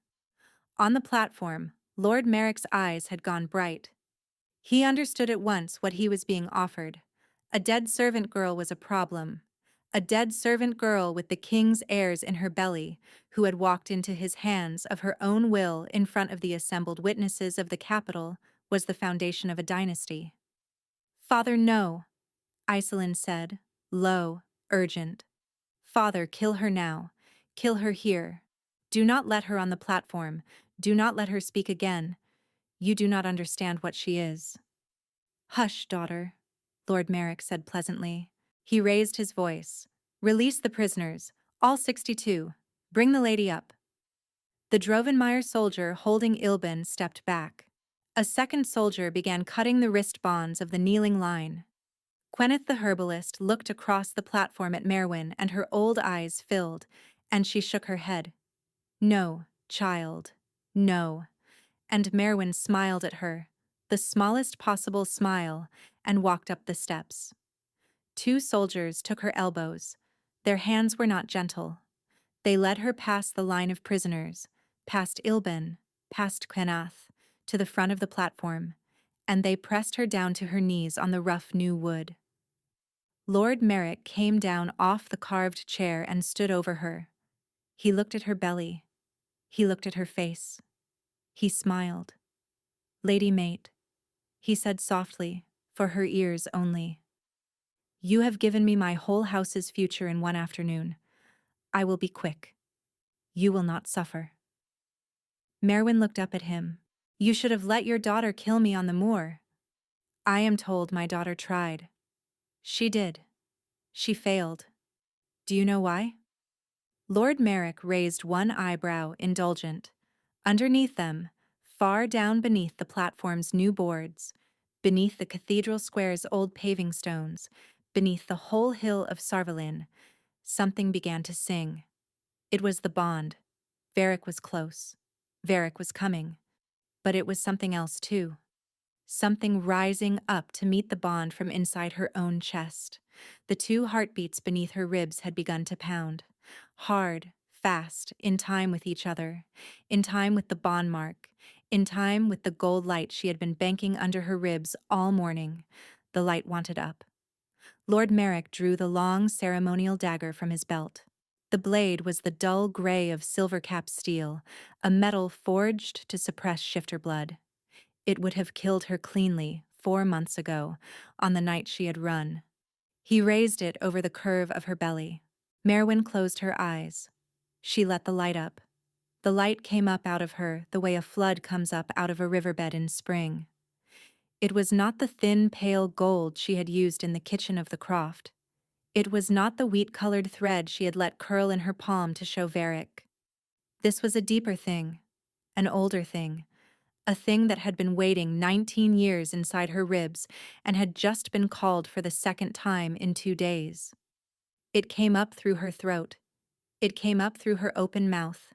On the platform, Lord Merrick's eyes had gone bright. He understood at once what he was being offered. A dead servant girl was a problem. A dead servant girl with the king's heirs in her belly, who had walked into his hands of her own will in front of the assembled witnesses of the capital, was the foundation of a dynasty. "Father, no," Iselin said, low, urgent. "Father, kill her now. Kill her here. Do not let her on the platform. Do not let her speak again. You do not understand what she is." "Hush, daughter," Lord Merrick said pleasantly. He raised his voice. "Release the prisoners, all 62. Bring the lady up." The Drovenmire soldier holding Ilben stepped back. A second soldier began cutting the wrist bonds of the kneeling line. Gwyneth the herbalist looked across the platform at Marwin, and her old eyes filled, and she shook her head. "No, child, no." And Marwin smiled at her, the smallest possible smile, and walked up the steps. 2 soldiers took her elbows. Their hands were not gentle. They led her past the line of prisoners, past Ilben, past Gwyneth, to the front of the platform, and they pressed her down to her knees on the rough new wood. Lord Merrick came down off the carved chair and stood over her. He looked at her belly. He looked at her face. He smiled. "Lady Mate," he said softly, for her ears only. "You have given me my whole house's future in one afternoon. I will be quick. You will not suffer." Marwin looked up at him. "You should have let your daughter kill me on the moor." "I am told my daughter tried. She did. She failed. Do you know why?" Lord Merrick raised one eyebrow, indulgent. Underneath them, far down beneath the platform's new boards, beneath the cathedral square's old paving stones, beneath the whole hill of Saralain, something began to sing. It was the bond. Varric was close. Varric was coming. But it was something else too. Something rising up to meet the bond from inside her own chest. The 2 heartbeats beneath her ribs had begun to pound. Hard, fast, in time with each other. In time with the bond mark. In time with the gold light she had been banking under her ribs all morning. The light wanted up. Lord Merrick drew the long ceremonial dagger from his belt. The blade was the dull gray of silver-capped steel, a metal forged to suppress shifter blood. It would have killed her cleanly 4 months ago, on the night she had run. He raised it over the curve of her belly. Marwin closed her eyes. She let the light up. The light came up out of her the way a flood comes up out of a riverbed in spring. It was not the thin, pale gold she had used in the kitchen of the croft. It was not the wheat-colored thread she had let curl in her palm to show Varric. This was a deeper thing, an older thing, a thing that had been waiting 19 years inside her ribs and had just been called for the second time in 2 days. It came up through her throat. It came up through her open mouth.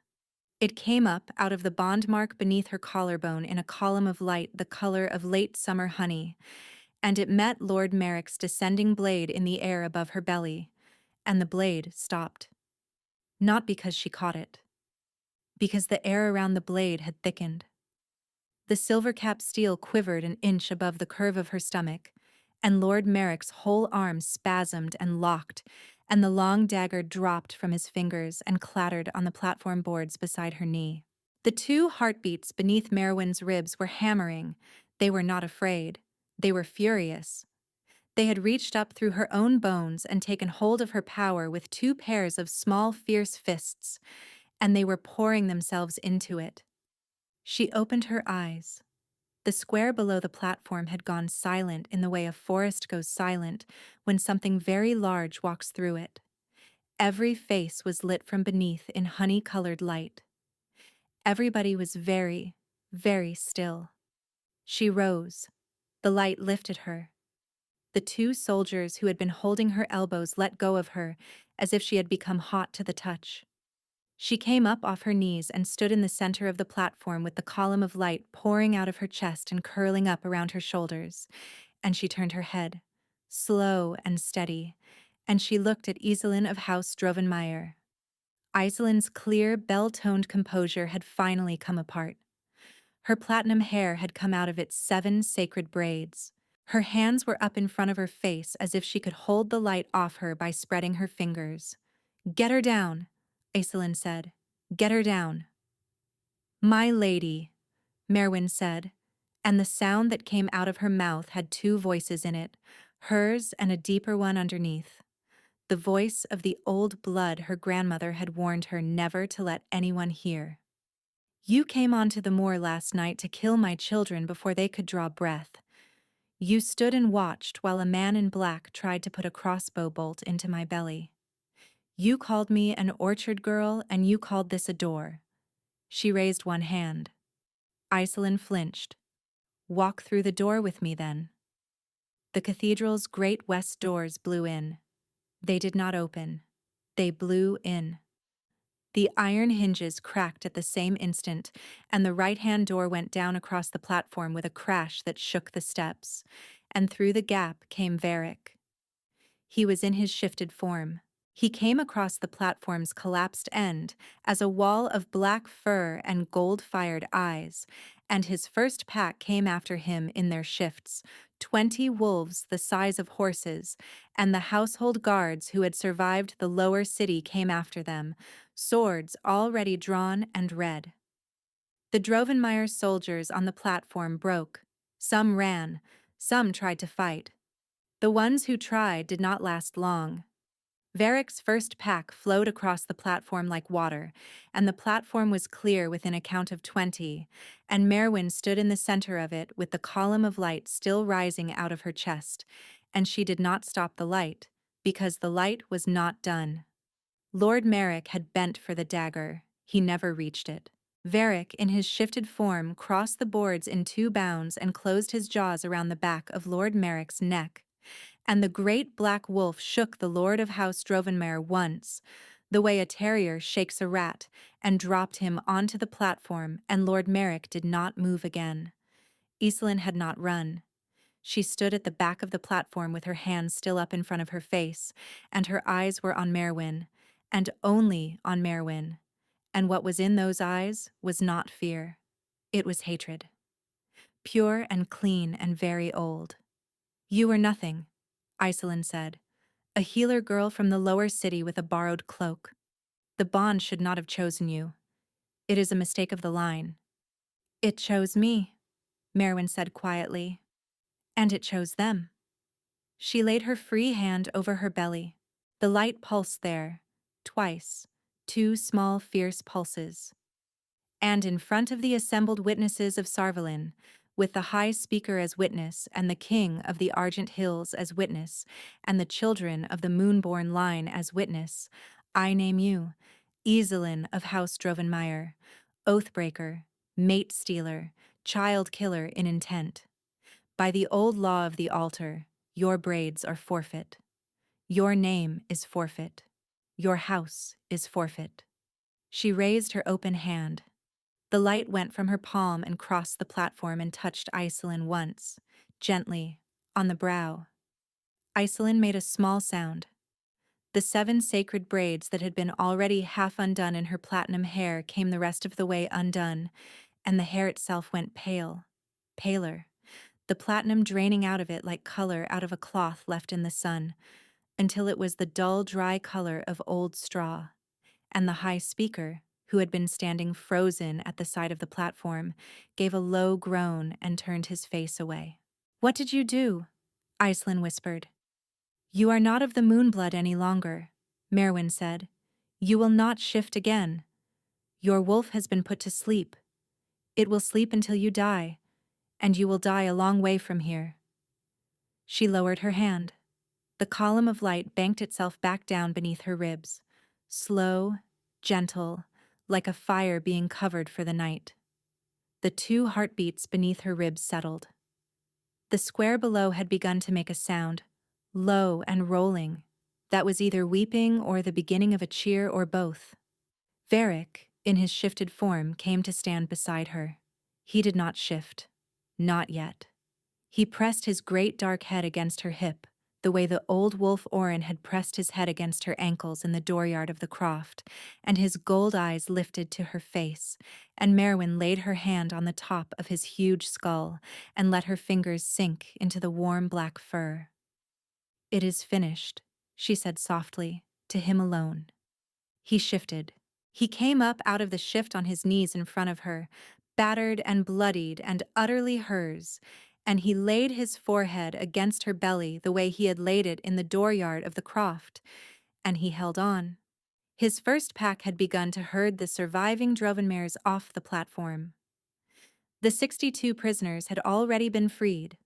It came up out of the bond mark beneath her collarbone in a column of light the color of late summer honey, and it met Lord Merrick's descending blade in the air above her belly, and the blade stopped. Not because she caught it. Because the air around the blade had thickened. The silver-capped steel quivered an inch above the curve of her stomach, and Lord Merrick's whole arm spasmed and locked, and the long dagger dropped from his fingers and clattered on the platform boards beside her knee. The 2 heartbeats beneath Marwin's ribs were hammering. They were not afraid. They were furious. They had reached up through her own bones and taken hold of her power with 2 pairs of small, fierce fists, and they were pouring themselves into it. She opened her eyes. The square below the platform had gone silent in the way a forest goes silent when something very large walks through it. Every face was lit from beneath in honey-colored light. Everybody was very, very still. She rose. The light lifted her. The 2 soldiers who had been holding her elbows let go of her as if she had become hot to the touch. She came up off her knees and stood in the center of the platform with the column of light pouring out of her chest and curling up around her shoulders, and she turned her head, slow and steady, and she looked at Iselin of House Drovenmeier. Iselin's clear, bell-toned composure had finally come apart. Her platinum hair had come out of its 7 sacred braids. Her hands were up in front of her face as if she could hold the light off her by spreading her fingers. "Get her down," Iselin said. "Get her down." "My lady," Marwin said, and the sound that came out of her mouth had 2 voices in it, hers and a deeper one underneath. The voice of the old blood her grandmother had warned her never to let anyone hear. "You came onto the moor last night to kill my children before they could draw breath. You stood and watched while a man in black tried to put a crossbow bolt into my belly. You called me an orchard girl, and you called this a door." She raised one hand. Iselin flinched. "Walk through the door with me, then." The cathedral's great west doors blew in. They did not open. They blew in. The iron hinges cracked at the same instant, and the right-hand door went down across the platform with a crash that shook the steps, and through the gap came Varric. He was in his shifted form. He came across the platform's collapsed end as a wall of black fur and gold-fired eyes, and his first pack came after him in their shifts, 20 wolves the size of horses, and the household guards who had survived the lower city came after them, swords already drawn and red. The Drovenmeier soldiers on the platform broke. Some ran, some tried to fight. The ones who tried did not last long. Varric's first pack flowed across the platform like water, and the platform was clear within a count of 20, and Marwin stood in the center of it with the column of light still rising out of her chest, and she did not stop the light, because the light was not done. Lord Merrick had bent for the dagger. He never reached it. Varric, in his shifted form, crossed the boards in 2 bounds and closed his jaws around the back of Lord Merrick's neck. And the great black wolf shook the Lord of House Drovenmeier once, the way a terrier shakes a rat, and dropped him onto the platform, and Lord Merrick did not move again. Iselin had not run. She stood at the back of the platform with her hands still up in front of her face, and her eyes were on Marwin, and only on Marwin. And what was in those eyes was not fear. It was hatred. Pure and clean and very old. "You were nothing," Iselin said. "A healer girl from the lower city with a borrowed cloak. The bond should not have chosen you. It is a mistake of the line." "It chose me," Marwin said quietly. "And it chose them." She laid her free hand over her belly. The light pulsed there, twice, 2 small, fierce pulses. And in front of the assembled witnesses of Saralain, with the High Speaker as witness, and the King of the Argent Hills as witness, and the children of the Moonborn line as witness, I name you, Iselin of House Drovenmeier, oathbreaker, mate-stealer, child-killer in intent. By the old law of the altar, your braids are forfeit. Your name is forfeit. Your house is forfeit. She raised her open hand. The light went from her palm and crossed the platform and touched Iselin once, gently, on the brow. Iselin made a small sound. The 7 sacred braids that had been already half undone in her platinum hair came the rest of the way undone, and the hair itself went pale, paler, the platinum draining out of it like color out of a cloth left in the sun, until it was the dull, dry color of old straw. And the high speaker, who had been standing frozen at the side of the platform, gave a low groan and turned his face away. "What did you do?" Iselin whispered. "You are not of the moonblood any longer," Marwin said. "You will not shift again. Your wolf has been put to sleep. It will sleep until you die, and you will die a long way from here." She lowered her hand. The column of light banked itself back down beneath her ribs, slow, gentle, like a fire being covered for the night. The 2 heartbeats beneath her ribs settled. The square below had begun to make a sound, low and rolling, that was either weeping or the beginning of a cheer or both. Varric, in his shifted form, came to stand beside her. He did not shift. Not yet. He pressed his great dark head against her hip, the way the old wolf Orin had pressed his head against her ankles in the dooryard of the croft, and his gold eyes lifted to her face, and Marwin laid her hand on the top of his huge skull and let her fingers sink into the warm black fur. "It is finished," she said softly, to him alone. He shifted. He came up out of the shift on his knees in front of her, battered and bloodied and utterly hers, and he laid his forehead against her belly the way he had laid it in the dooryard of the croft, and he held on. His first pack had begun to herd the surviving Drovenmares off the platform. The 62 prisoners had already been freed.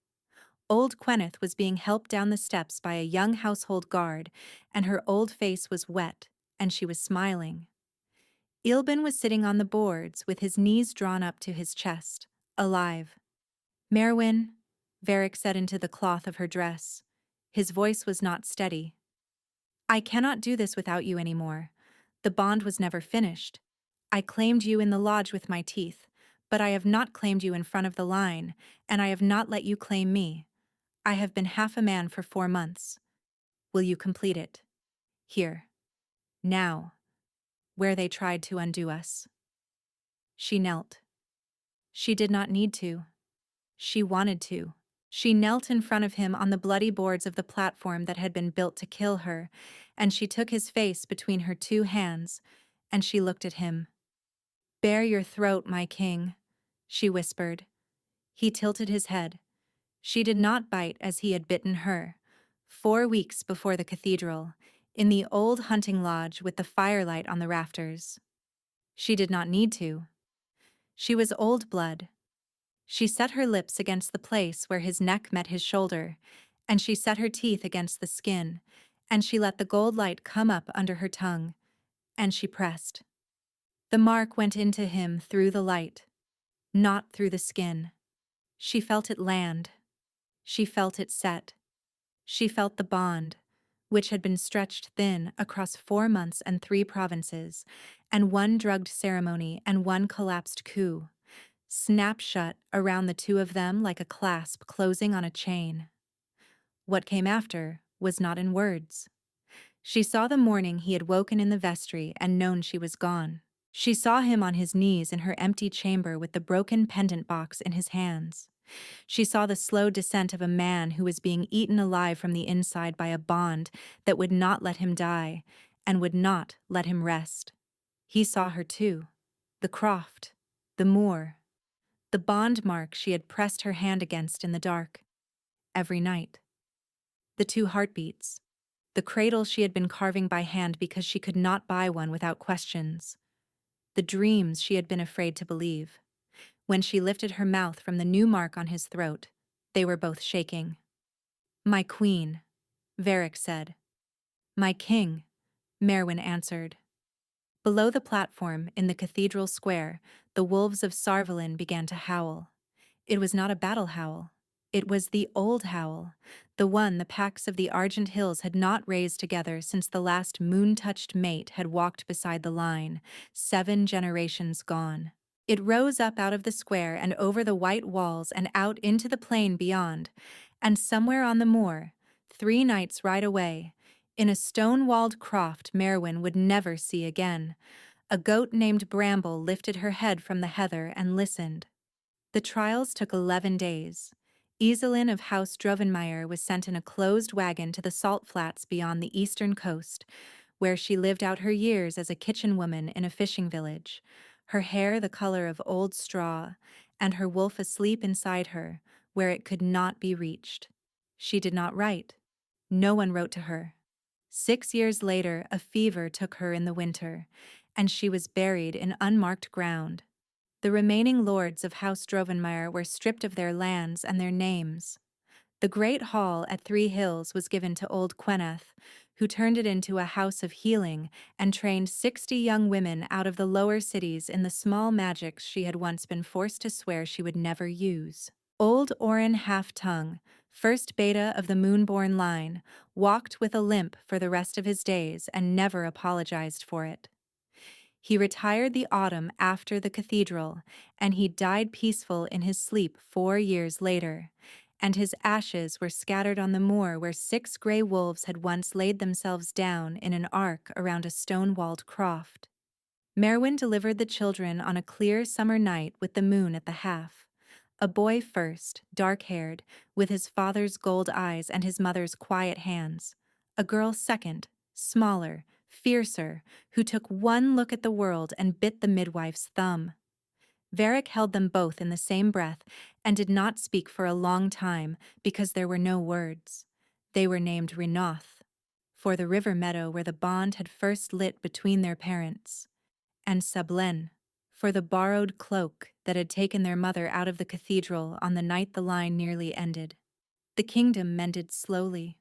Old Queneth was being helped down the steps by a young household guard, and her old face was wet, and she was smiling. Ilbin was sitting on the boards with his knees drawn up to his chest, alive. "Marwin," Varric said into the cloth of her dress. His voice was not steady. "I cannot do this without you anymore. The bond was never finished. I claimed you in the lodge with my teeth, but I have not claimed you in front of the line, and I have not let you claim me. I have been half a man for 4 months. Will you complete it? Here. Now. Where they tried to undo us." She knelt. She did not need to. She wanted to. She knelt in front of him on the bloody boards of the platform that had been built to kill her, and she took his face between her 2 hands, and she looked at him. "Bare your throat, my king," she whispered. He tilted his head. She did not bite as he had bitten her. 4 weeks before the cathedral, in the old hunting lodge with the firelight on the rafters. She did not need to. She was old blood. She set her lips against the place where his neck met his shoulder, and she set her teeth against the skin, and she let the gold light come up under her tongue, and she pressed. The mark went into him through the light, not through the skin. She felt it land. She felt it set. She felt the bond, which had been stretched thin across 4 months and 3 provinces, and 1 drugged ceremony and 1 collapsed coup, snap shut around the 2 of them like a clasp closing on a chain. What came after was not in words. She saw the morning he had woken in the vestry and known she was gone. She saw him on his knees in her empty chamber with the broken pendant box in his hands. She saw the slow descent of a man who was being eaten alive from the inside by a bond that would not let him die and would not let him rest. He saw her too. The croft. The moor. The bond mark she had pressed her hand against in the dark. Every night. The 2 heartbeats. The cradle she had been carving by hand because she could not buy one without questions. The dreams she had been afraid to believe. When she lifted her mouth from the new mark on his throat, they were both shaking. "My queen," Varric said. "My king," Marwin answered. Below the platform, in the cathedral square, the wolves of Saralain began to howl. It was not a battle howl. It was the old howl, the one the packs of the Argent Hills had not raised together since the last moon-touched mate had walked beside the line, 7 generations gone. It rose up out of the square and over the white walls and out into the plain beyond, And somewhere on the moor, 3 nights' ride away, in a stone-walled croft Marwin would never see again, a goat named Bramble lifted her head from the heather and listened. The trials took 11 days. Iselin of House Drovenmire was sent in a closed wagon to the salt flats beyond the eastern coast, where she lived out her years as a kitchen woman in a fishing village, her hair the color of old straw, and her wolf asleep inside her, where it could not be reached. She did not write. No one wrote to her. 6 years later, a fever took her in the winter, and she was buried in unmarked ground. The remaining lords of House Drovenmire were stripped of their lands and their names. The great hall at 3 Hills was given to old Queneth, who turned it into a house of healing and trained 60 young women out of the lower cities in the small magics she had once been forced to swear she would never use. Old Orin Half-Tongue, first beta of the Moonborn line, walked with a limp for the rest of his days and never apologized for it. He retired the autumn after the cathedral, and he died peaceful in his sleep 4 years later, and his ashes were scattered on the moor where 6 gray wolves had once laid themselves down in an arc around a stone-walled croft. Marwin delivered the children on a clear summer night with the moon at the half. A boy first, dark-haired, with his father's gold eyes and his mother's quiet hands. A girl second, smaller, fiercer, who took one look at the world and bit the midwife's thumb. Varric held them both in the same breath and did not speak for a long time because there were no words. They were named Renoth, for the river meadow where the bond had first lit between their parents, and Sablen, for the borrowed cloak that had taken their mother out of the cathedral on the night the line nearly ended. The kingdom mended slowly.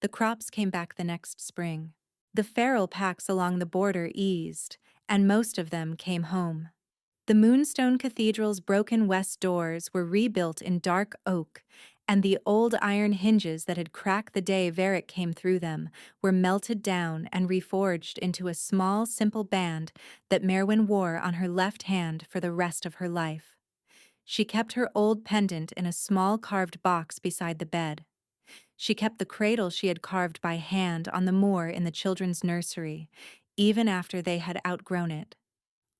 The crops came back the next spring. The feral packs along the border eased, and most of them came home. The Moonstone Cathedral's broken west doors were rebuilt in dark oak, and the old iron hinges that had cracked the day Varric came through them were melted down and reforged into a small, simple band that Marwin wore on her left hand for the rest of her life. She kept her old pendant in a small carved box beside the bed. She kept the cradle she had carved by hand on the moor in the children's nursery, even after they had outgrown it.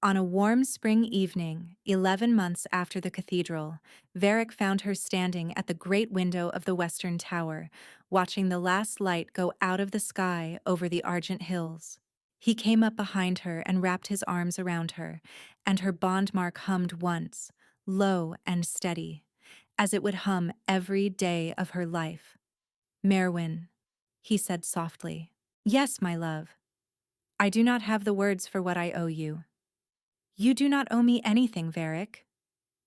On a warm spring evening, 11 months after the cathedral, Varric found her standing at the great window of the western tower, watching the last light go out of the sky over the Argent Hills. He came up behind her and wrapped his arms around her, and her bond mark hummed once, low and steady, as it would hum every day of her life. "Marwin," he said softly. "Yes, my love. I do not have the words for what I owe you." "You do not owe me anything, Varric.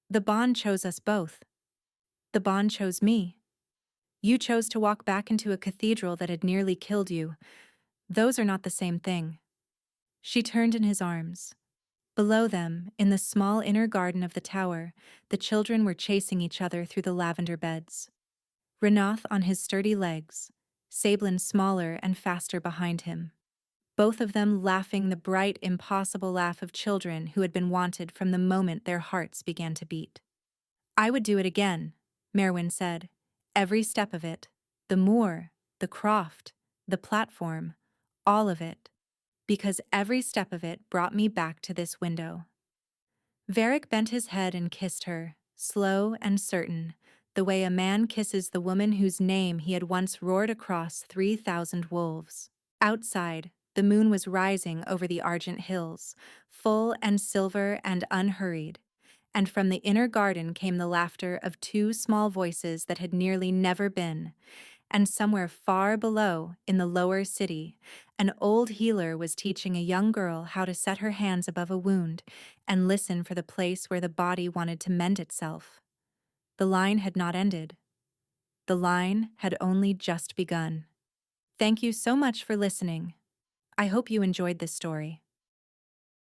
The bond chose us both. The bond chose me. You chose to walk back into a cathedral that had nearly killed you. Those are not the same thing." She turned in his arms. Below them, in the small inner garden of the tower, the children were chasing each other through the lavender beds. Renoth on his sturdy legs, Sablen smaller and faster behind him. Both of them laughing the bright, impossible laugh of children who had been wanted from the moment their hearts began to beat. "I would do it again," Marwin said. "Every step of it. The moor, the croft, the platform, all of it. Because every step of it brought me back to this window." Varric bent his head and kissed her, slow and certain, the way a man kisses the woman whose name he had once roared across 3,000 wolves. Outside, the moon was rising over the Argent Hills, full and silver and unhurried, and from the inner garden came the laughter of 2 small voices that had nearly never been, and somewhere far below, in the lower city, an old healer was teaching a young girl how to set her hands above a wound and listen for the place where the body wanted to mend itself. The line had not ended. The line had only just begun. Thank you so much for listening. I hope you enjoyed this story.